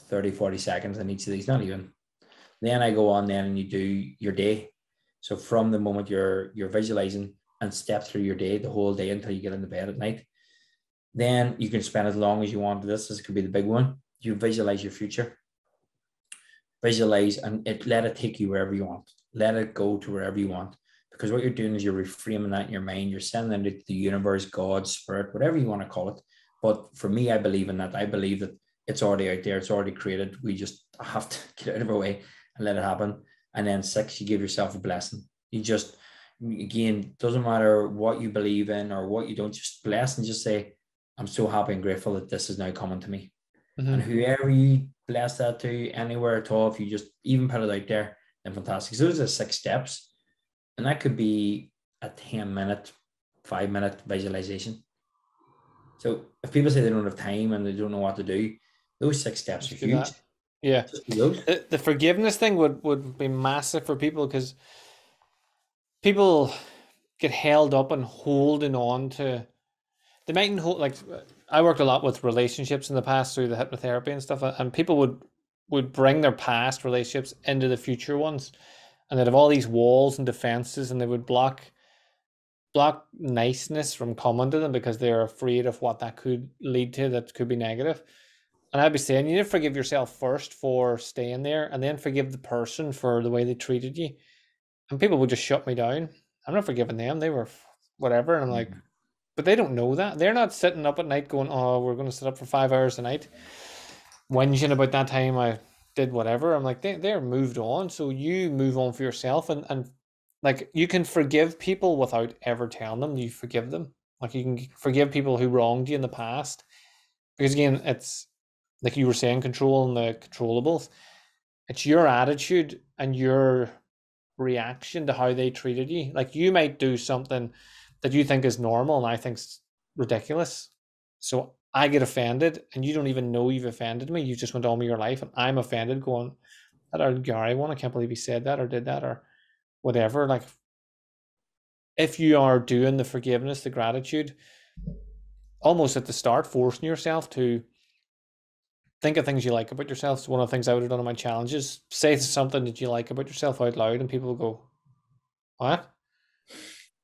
30, 40 seconds on each of these, not even. Then I go on then and you do your day. So from the moment you're visualizing and step through your day, the whole day until you get into bed at night, then you can spend as long as you want. This could be the big one. You visualize your future. Visualize and let it take you wherever you want. Let it go to wherever you want. Because what you're doing is you're reframing that in your mind. You're sending it to the universe, God, spirit, whatever you want to call it. But for me, I believe in that. I believe that it's already out there. It's already created. We just have to get out of our way and let it happen. And then 6, you give yourself a blessing. You just, again, doesn't matter what you believe in or what you don't, just bless and just say, I'm so happy and grateful that this is now coming to me. Mm-hmm. And whoever you bless that to, anywhere at all, if you just even put it out there, then fantastic. So those are 6 steps. And that could be a 10-minute, 5-minute visualization. So if people say they don't have time and they don't know what to do, those 6 steps are Just do huge. that. Yeah. Just do those. The forgiveness thing would be massive for people because people get held up and holding on to they mightn't hold like I worked a lot with relationships in the past through the hypnotherapy and stuff, and people would bring their past relationships into the future ones, and they'd have all these walls and defenses, and they would block niceness from coming to them because they're afraid of what that could lead to that could be negative. And I'd be saying you need to forgive yourself first for staying there, and then forgive the person for the way they treated you. And people would just shut me down. I'm not forgiving them. They were whatever, and I'm like, Mhm. but they don't know that. They're not sitting up at night going, "Oh, we're going to sit up for 5 hours a night," whinging about that time I did whatever. I'm like, they're moved on. So you move on for yourself, and like you can forgive people without ever telling them you forgive them. Like you can forgive people who wronged you in the past, because again, it's like you were saying, controlling the controllables. It's your attitude and your reaction to how they treated you. Like you might do something that you think is normal and I think's ridiculous. So I get offended and you don't even know you've offended me. You just went on with your life and I'm offended going, that old Gary one, I can't believe he said that or did that or whatever. Like if you are doing the forgiveness, the gratitude, almost at the start, forcing yourself to think of things you like about yourself. So one of the things I would have done in my challenges, say something that you like about yourself out loud and people will go, what?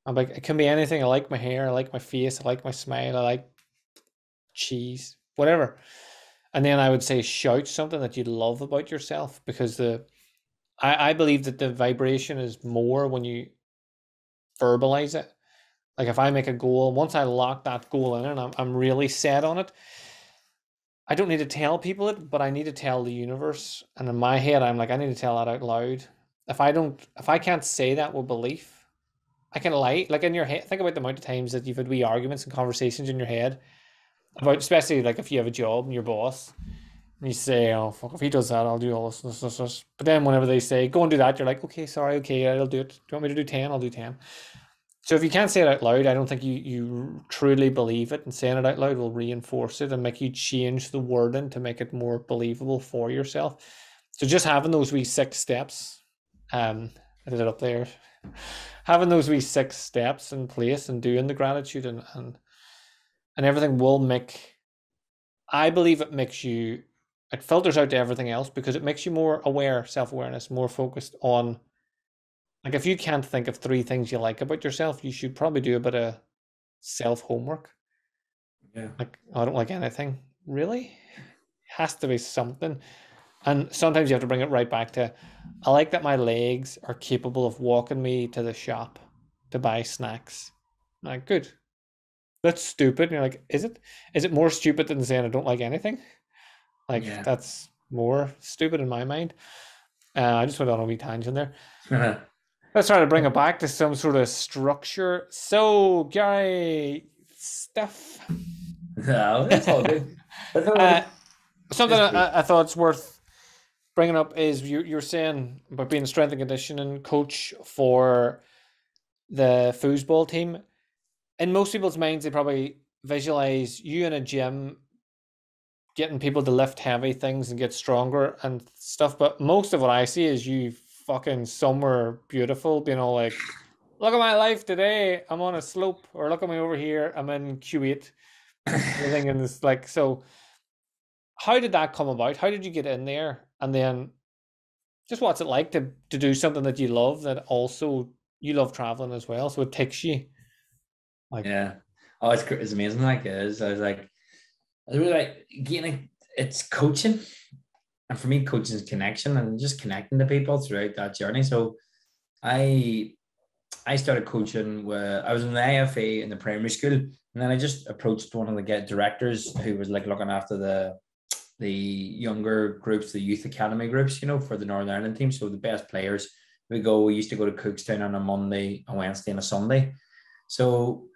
I'm like, it can be anything. I like my hair, I like my face, I like my smile, I like cheese, whatever. And then I would say shout something that you love about yourself because I believe that the vibration is more when you verbalize it. Like if I make a goal, once I lock that goal in and I'm really set on it, I don't need to tell people it, but I need to tell the universe. And in my head, I'm like, I need to tell that out loud. If I can't say that with belief, I can lie. Like in your head, think about the amount of times that you've had wee arguments and conversations in your head about, especially like if you have a job and your boss, and you say, "Oh fuck, if he does that, I'll do all this." But then whenever they say, "Go and do that," you're like, "Okay, sorry, okay, I'll do it. Do you want me to do 10? I'll do 10." So if you can't say it out loud, I don't think you truly believe it, and saying it out loud will reinforce it and make you change the wording to make it more believable for yourself. So just having those wee 6 steps, I did it up there. Having those wee 6 steps in place and doing the gratitude and everything will make, I believe it makes you, it filters out to everything else because it makes you more aware, self-awareness, more focused on, like if you can't think of 3 things you like about yourself, you should probably do a bit of self-homework. Yeah. Like, I don't like anything. Really? Has to be something. And sometimes you have to bring it right back to, I like that my legs are capable of walking me to the shop to buy snacks. I'm like, good. That's stupid. And you're like, is it? Is it more stupid than saying I don't like anything? Like, Yeah. that's more stupid in my mind. I just went on a wee tangent there. Let's try to bring it back to some sort of structure. So, Gary, stuff. No, it's all good. But uh, no, something it's great. I thought it's worth bringing up is you're saying about being a strength and conditioning coach for the foosball team. In most people's minds, they probably visualize you in a gym getting people to lift heavy things and get stronger and stuff. But most of what I see is you fucking somewhere beautiful, being all like, look at my life today. I'm on a slope, or look at me over here. I'm in Q8. Everything in this, like, so how did that come about? How did you get in there? And then just what's it like to do something that you love that also you love traveling as well? So it takes you like, Yeah. Oh, it's amazing. Like it is. I was really like getting it's coaching, and for me, coaching is connection and just connecting to people throughout that journey. So I I started coaching where I was in the IFA in the primary school, and then I just approached one of the directors who was like looking after the younger groups, the youth academy groups, for the Northern Ireland team. So the best players, we used to go to Cookstown on a Monday, a Wednesday, and a Sunday. So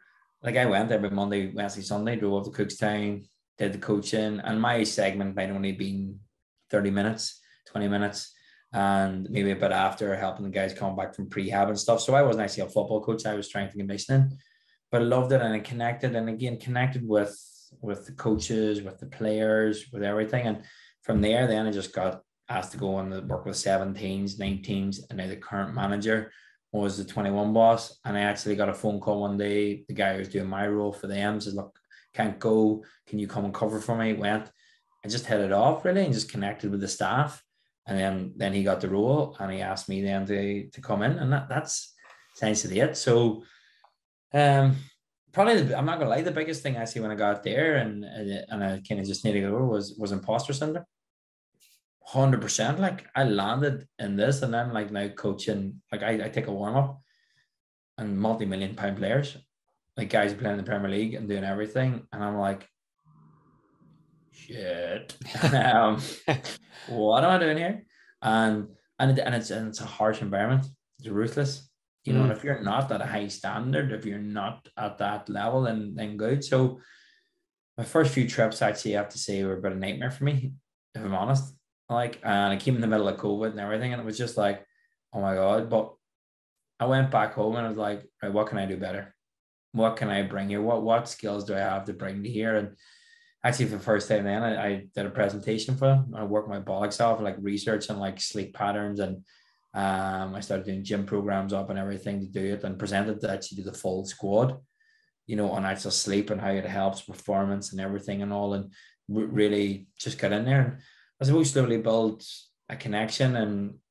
like I went every Monday, Wednesday, Sunday, drove up to Cookstown, did the coaching, and my segment might only been 30 minutes, 20 minutes, and maybe a bit after helping the guys come back from prehab and stuff. So I wasn't actually a football coach, I was strength and conditioning, but I loved it and I connected, and again, connected with with the coaches, with the players, with everything. And from there, then I just got asked to go on the work with 17s, 19s, and now the current manager was the 21 boss. And I actually got a phone call one day. The guy who was doing my role for them says, "Look, can't go. Can you come and cover for me?" Went. I just hit it off really and just connected with the staff. And then he got the role and he asked me then to come in. And that's essentially it. So probably I'm not gonna lie, the biggest thing I see when I got there and I kind of just needed to go was imposter syndrome. 100%. Like I landed in this and I'm like now coaching, like I take a warm-up and multi-million-pound players, like guys playing in the Premier League and doing everything, and I'm like, shit. What am I doing here? And it's a harsh environment. It's ruthless. You know, and if you're not at a high standard, if you're not at that level, then good. So my first few trips, actually, I have to say, were a bit of a nightmare for me, if I'm honest. Like, and I came in the middle of COVID and everything, and it was just like, oh my God. But I went back home and I was like, right, what can I do better? What can I bring here? What skills do I have to bring to here? And actually, for the first time then, I did a presentation for them. I worked my bollocks off, like research and like sleep patterns, and I started doing gym programs up and everything to do it, and presented that actually to the full squad, you know, on actual sleep and how it helps performance and everything and all, and really just got in there. And I suppose slowly build a connection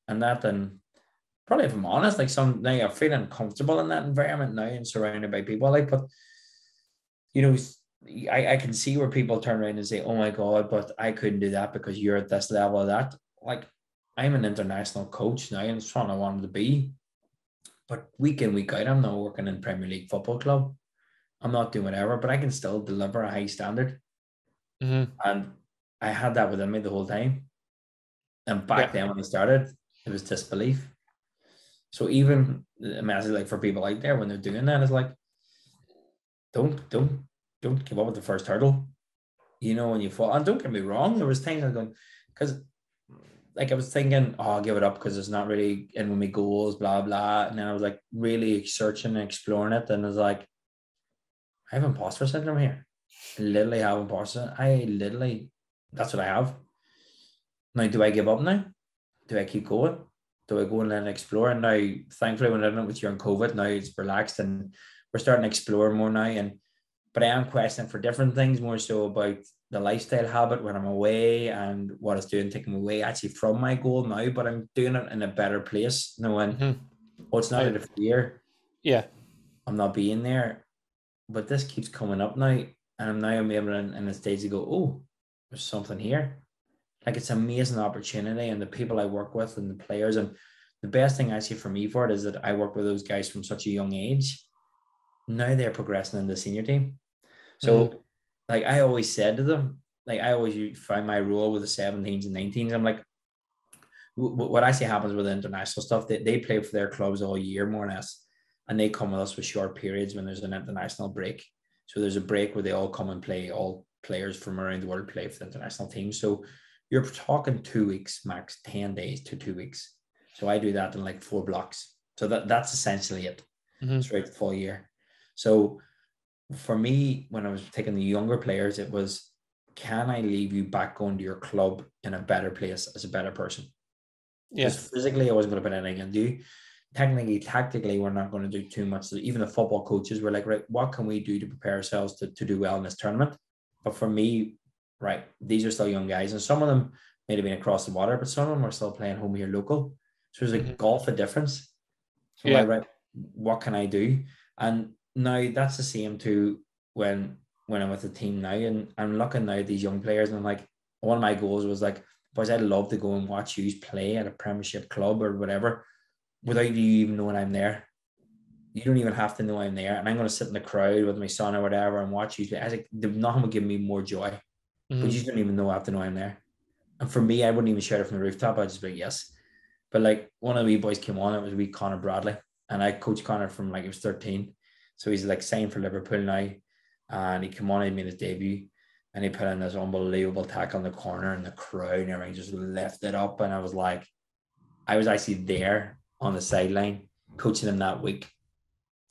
and that, and probably, if I'm honest, like some now I'm feeling comfortable in that environment now and surrounded by people like, but you know, I can see where people turn around and say, oh my God, but I couldn't do that because you're at this level of that. Like, I'm an international coach now and it's what I wanted to be. But week in, week out, I'm not working in Premier League football club. I'm not doing whatever, but I can still deliver a high standard. And I had that within me the whole time. And back then when I started, it was disbelief. So even a message like for people out there when they're doing that is like, don't give up at the first hurdle. You know, when you fall, and don't get me wrong, there was times I was going, because like I was thinking, oh, I'll give it up because it's not really in with my goals, blah blah. And then I was like really searching and exploring it, and I was like, I have imposter syndrome here. I literally have imposter. That's what I have. Now, do I give up now? Do I keep going? Do I go and then explore? And now, thankfully, when I don't know during COVID, now it's relaxed and we're starting to explore more now. But I am questioning for different things, more so about the lifestyle habit when I'm away and what it's doing, taking me away actually from my goal now, but I'm doing it in a better place, knowing, it's not out of fear. Yeah. I'm not being there, but this keeps coming up now. And I'm able in a stage to go, oh, there's something here. Like, it's an amazing opportunity, and the people I work with and the players, and the best thing actually for me for it is that I work with those guys from such a young age. Now they're progressing in the senior team. So like I always said to them, like I always find my role with the 17s and 19s. I'm like, what actually happens with the international stuff, they play for their clubs all year more or less. And they come with us with short periods when there's an international break. So there's a break where they all come and play, all players from around the world play for the international team. So you're talking 2 weeks, max 10 days to 2 weeks. So I do that in like 4 blocks. So that's essentially it. Throughout the full year. So for me, when I was taking the younger players, it was, can I leave you back going to your club in a better place as a better person? Because physically I wasn't going to put anything into you. Technically, tactically, we're not going to do too much. Even the football coaches were like, right, what can we do to prepare ourselves to do well in this tournament? But for me, right, these are still young guys, and some of them may have been across the water, but some of them are still playing home here local. So there's a gulf of difference. So like, right, what can I do? And now that's the same too when I'm with the team now, and I'm looking now at these young players, and I'm like, one of my goals was like, boys, I'd love to go and watch you play at a Premiership club or whatever without you even knowing I'm there. You don't even have to know I'm there, and I'm going to sit in the crowd with my son or whatever and watch you play. I was like, nothing would give me more joy, but you don't even know I have to know I'm there. And for me, I wouldn't even shout it from the rooftop. I'd just be like, yes. But like, one of the wee boys came on, it was wee Connor Bradley, and I coached Connor from like he was 13. So he's like signed for Liverpool now, and he came on, he made his debut, and he put in this unbelievable tackle in the corner, and the crowd and everything just lifted up. And I was like, I was actually there on the sideline coaching him that week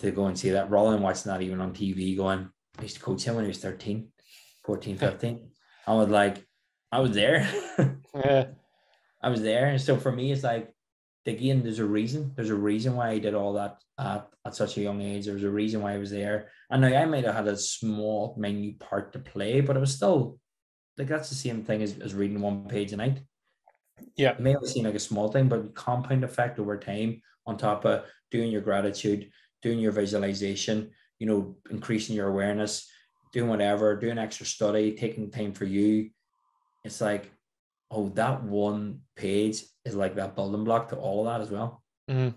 to go and see that, rather than watching that even on TV going, I used to coach him when he was 13. 14, 15. I was like, I was there. Yeah. I was there. And so for me, it's like, again, there's a reason. There's a reason why I did all that at such a young age. There's a reason why I was there. And now I might have had a small, minute part to play, but it was still like that's the same thing as reading one page a night. Yeah. It may have seemed like a small thing, but compound effect over time on top of doing your gratitude, doing your visualization, increasing your awareness, doing whatever, doing extra study, taking time for you. It's like, oh, that one page is like that building block to all of that as well. Mm-hmm.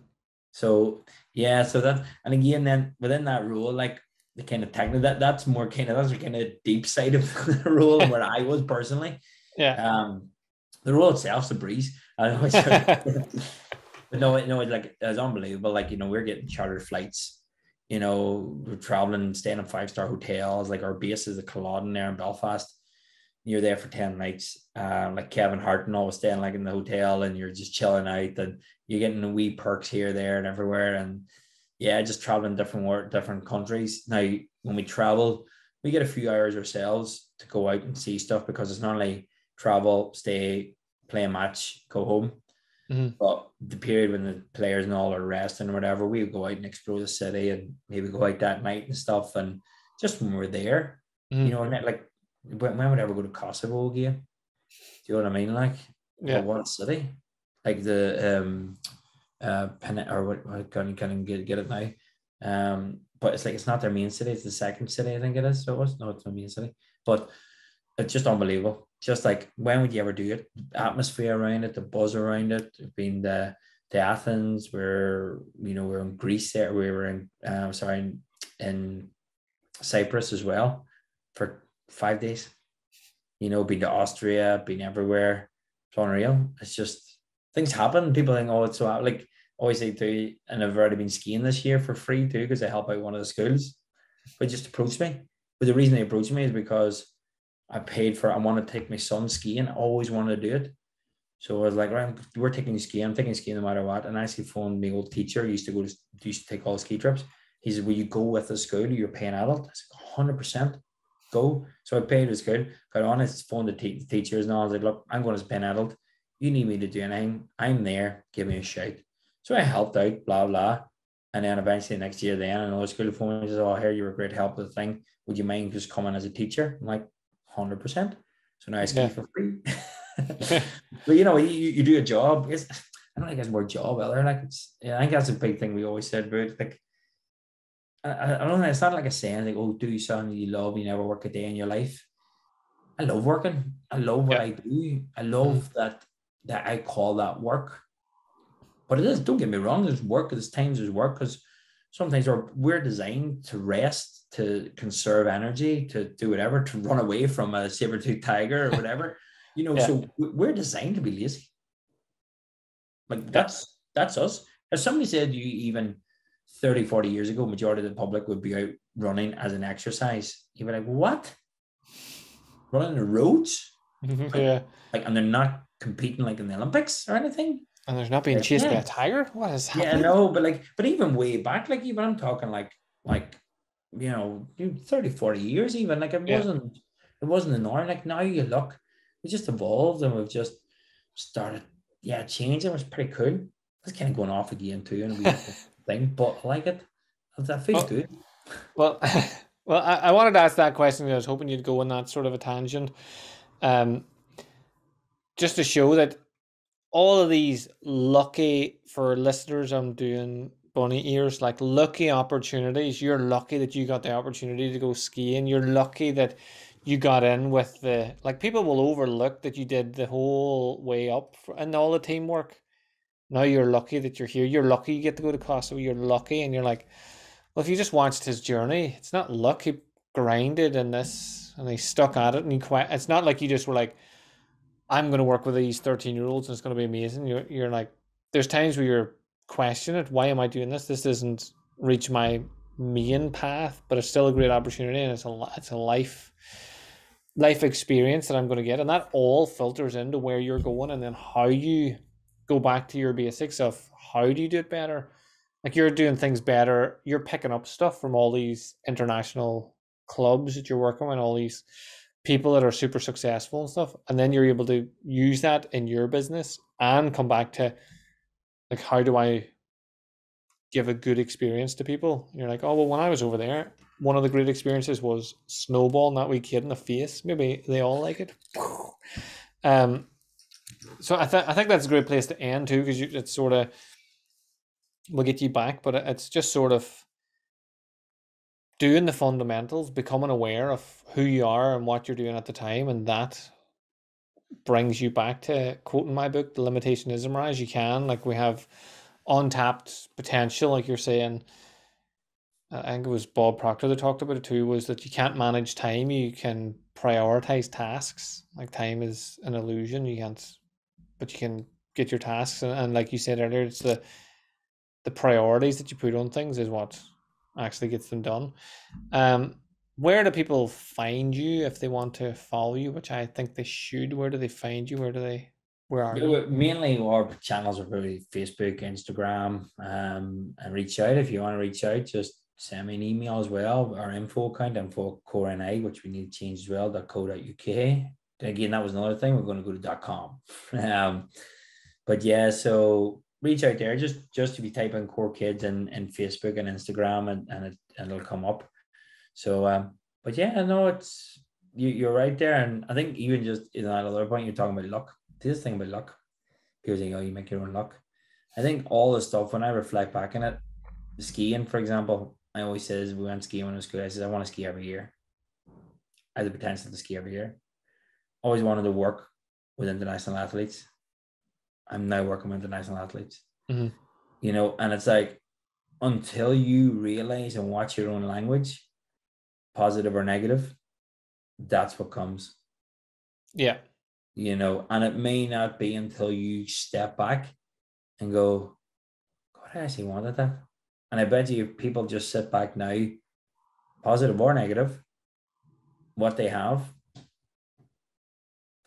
So yeah, so that, and again, then within that role, like the kind of technical that's more that's the kind of deep side of the role and where I was personally. Yeah. Um, the role itself's a breeze. I know it's but no, it's unbelievable. Like, we're getting chartered flights, we're traveling, staying in 5-star hotels. Like our base is a Culloden there in Belfast. You're there for 10 nights. Like Kevin Hart and all was staying like in the hotel, and you're just chilling out, and you're getting the wee perks here, there, and everywhere. And yeah, just traveling different countries. Now, when we travel, we get a few hours ourselves to go out and see stuff, because it's not only travel, stay, play a match, go home. Mm-hmm. But the period when the players and all are resting or whatever, we would go out and explore the city and maybe go out that night and stuff. And just when we're there, Mm-hmm. and like, when would I ever go to Kosovo again? Do you know what I mean? Like, but Yeah. what city? Like the or what can get it now? But it's like it's not their main city; it's the second city, I think it is. So it was no, it's the main city, but it's just unbelievable. Just like, when would you ever do it? The atmosphere around it, the buzz around it. Being the Athens, we're in Greece there. We were in in Cyprus as well for 5 days. Been to Austria, been everywhere. It's unreal. It's just, things happen. People think, oh, it's so, like, always say too, and I've already been skiing this year for free too, because I help out one of the schools. But just approach me. But the reason they approach me is because I want to take my son skiing. I always wanted to do it. So I was like, right, we're taking skiing. I'm taking skiing no matter what. And I actually phoned my old teacher. He used to take all the ski trips. He said, will you go with the school? You're paying adult. I said, 100% go. So I paid his school, got on his phone to the teachers, and I was like, look, I'm going to pay an adult. You need me to do anything, I'm there. Give me a shout. So I helped out, blah, blah. And then eventually next year, then another school phone says, oh, here, you were a great help with the thing. Would you mind just coming as a teacher? I'm like, 100%. So now I ski Yeah. for free. But you do a job. I don't think it's more job either. Like, I think that's a big thing we always said about, like, I don't know. It's not like a saying like, oh, do something you love, you never work a day in your life. I love working. I love what Yeah. I do. I Mm-hmm. love that I call that work. But it is, don't get me wrong, there's work, there's times there's work, because sometimes we're designed to rest, to conserve energy, to do whatever, to run away from a saber-toothed tiger or whatever. Yeah. So we're designed to be lazy. Like, Yeah. that's us. If somebody said you even 30, 40 years ago, majority of the public would be out running as an exercise, you'd be like, what? Running the roads? Yeah. Like, and they're not competing like in the Olympics or anything. And there's not being chased by Yeah. a tiger. What is Yeah, happening? no, but even way back, like, even I'm talking like 30, 40 years even. Like, Yeah. it wasn't the norm. Like, now you look, we just evolved and we've just started, yeah, changing. It was pretty cool. It's kind of going off again too, and a wee different thing, but I like it. That feels Well, good. well, well. I wanted to ask that question. I was hoping you'd go on that sort of a tangent, um, just to show that all of these lucky, for listeners, I'm doing bunny ears, like lucky opportunities. You're lucky that you got the opportunity to go skiing. You're lucky that you got in with the, like, people will overlook that you did the whole way up and all the teamwork. Now you're lucky that you're here. You're lucky you get to go to Kosovo. You're lucky, and you're like, well, if you just watched his journey, it's not luck. He grinded in this and he stuck at it, and he quit. It's not like you just were like, I'm going to work with these 13-year-olds and it's going to be amazing. You're like, there's times where you're questioning it. Why am I doing this? This doesn't reach my main path, but it's still a great opportunity, and it's a life experience that I'm going to get, and that all filters into where you're going, and then how you go back to your basics of how do you do it better. Like, you're doing things better. You're picking up stuff from all these international clubs that you're working with, all these people that are super successful and stuff, and then you're able to use that in your business and come back to like, how do I give a good experience to people? You're like, oh well, when I was over there, one of the great experiences was snowballing that wee kid in the face. Maybe they all like it. So I think that's a great place to end too, because it's sort of will get you back, but it's just sort of doing the fundamentals, becoming aware of who you are and what you're doing at the time, and that brings you back to quoting my book, The Limitation Is A Mirage. You can, like, we have untapped potential, like you're saying. I think it was Bob Proctor that talked about it too, was that you can't manage time, you can prioritize tasks. Like, time is an illusion, you can't, but you can get your tasks, and like you said earlier, it's the priorities that you put on things is what actually gets them done. Where do people find you if they want to follow you, which I think they should? Where do they find you? Where are you? Mainly our channels are really Facebook, Instagram, and reach out. If you want to reach out, just send me an email as well. Our info account, info core NI, which we need to change as well, .co.uk. Again, that was another thing. We're going to go to .com. But yeah, so reach out there. Just to be typing Core Kids and Facebook and Instagram, and it'll come up. So but yeah, no, it's you're right there. And I think even just at another point, you're talking about luck. This thing about luck. People say, oh, you make your own luck. I think all the stuff, when I reflect back on it, skiing, for example, I always says we went skiing when I was school. I said I want to ski every year. I had the potential to ski every year. Always wanted to work with international athletes. I'm now working with international athletes. Mm-hmm. And it's like, until you realize and watch your own language, positive or negative, that's what comes. Yeah. And it may not be until you step back and go, God, I actually wanted that. And I bet you if people just sit back now, positive or negative, what they have,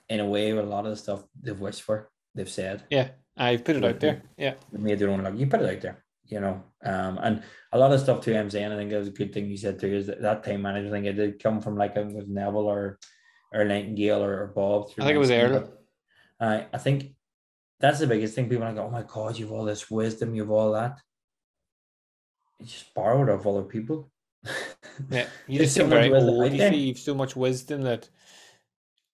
in a way, with a lot of the stuff they've wished for, they've said. Yeah, I've put it out there. Yeah. They made their own luck. You put it out there, and a lot of stuff too, I'm saying, I think that was a good thing you said too, is that time management thing, it did come from like with Neville or Nightingale or Bob. I think it was Earl. I think that's the biggest thing. People are like, oh my God, you've all this wisdom, you've all that. You just borrowed off other people. Yeah, you just seem very old. You see, you've so much wisdom that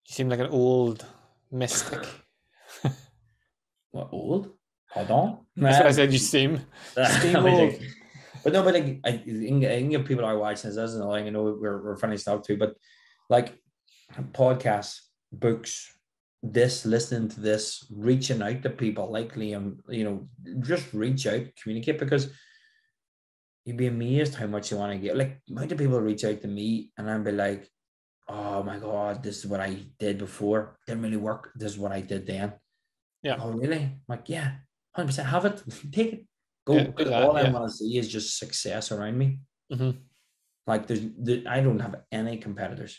you seem like an old mystic. What, old? Pardon? That's what I said. You seem old. But no, but like, I think if people are watching this, and I know we're funny stuff too, but like podcasts, books, listening to this, reaching out to people like Liam, just reach out, communicate, because you'd be amazed how much you want to get. Like, amount of people reach out to me and I'd be like, oh my God, this is what I did before. Didn't really work. This is what I did then. Yeah. Oh, really? I'm like, yeah, 100%. Have it. Take it. Go. Yeah, all I want to see is just success around me. Mm-hmm. Like, I don't have any competitors.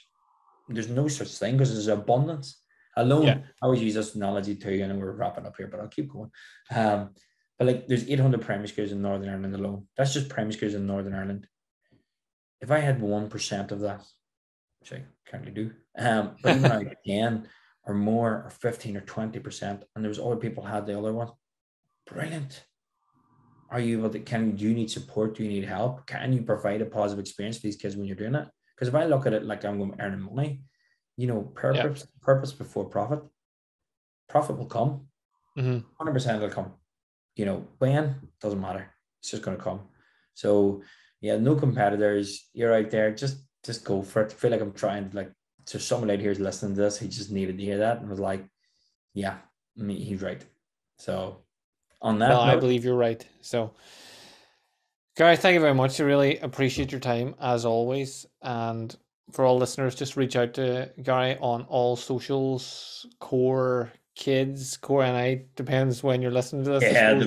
There's no such thing, because there's abundance. Alone, I always use this analogy too, and we're wrapping up here, but I'll keep going. But like, there's 800 primary schools in Northern Ireland alone. That's just primary schools in Northern Ireland. If I had 1% of that, which I currently do, but even out of 10 or more, or 15 or 20%, and there was other people had the other one, brilliant. Are you able to, do you need support? Do you need help? Can you provide a positive experience for these kids when you're doing it? Because if I look at it like I'm going to earn money, purpose before profit. Profit will come. 100% it'll come. When, doesn't matter. It's just going to come. So yeah, no competitors. You're out there. Just go for it. I feel like I'm trying to, like, so someone out here is listening to this. He just needed to hear that and was like, yeah, he's right. So on that note, I believe you're right. So Gary, thank you very much. I really appreciate your time as always. And for all listeners, just reach out to Gary on all socials, Core Kids, Core NI, depends when you're listening to this. Yeah, it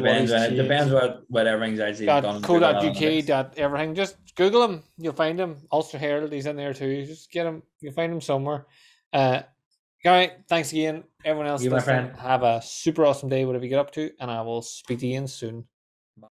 depends what everything's actually done. Co.uk, everything. Just Google him, you'll find him. Ulster Herald, he's in there too. Just get him, you'll find him somewhere. Gary, thanks again. Everyone else, my friend, have a super awesome day, whatever you get up to, and I will speak to you again soon.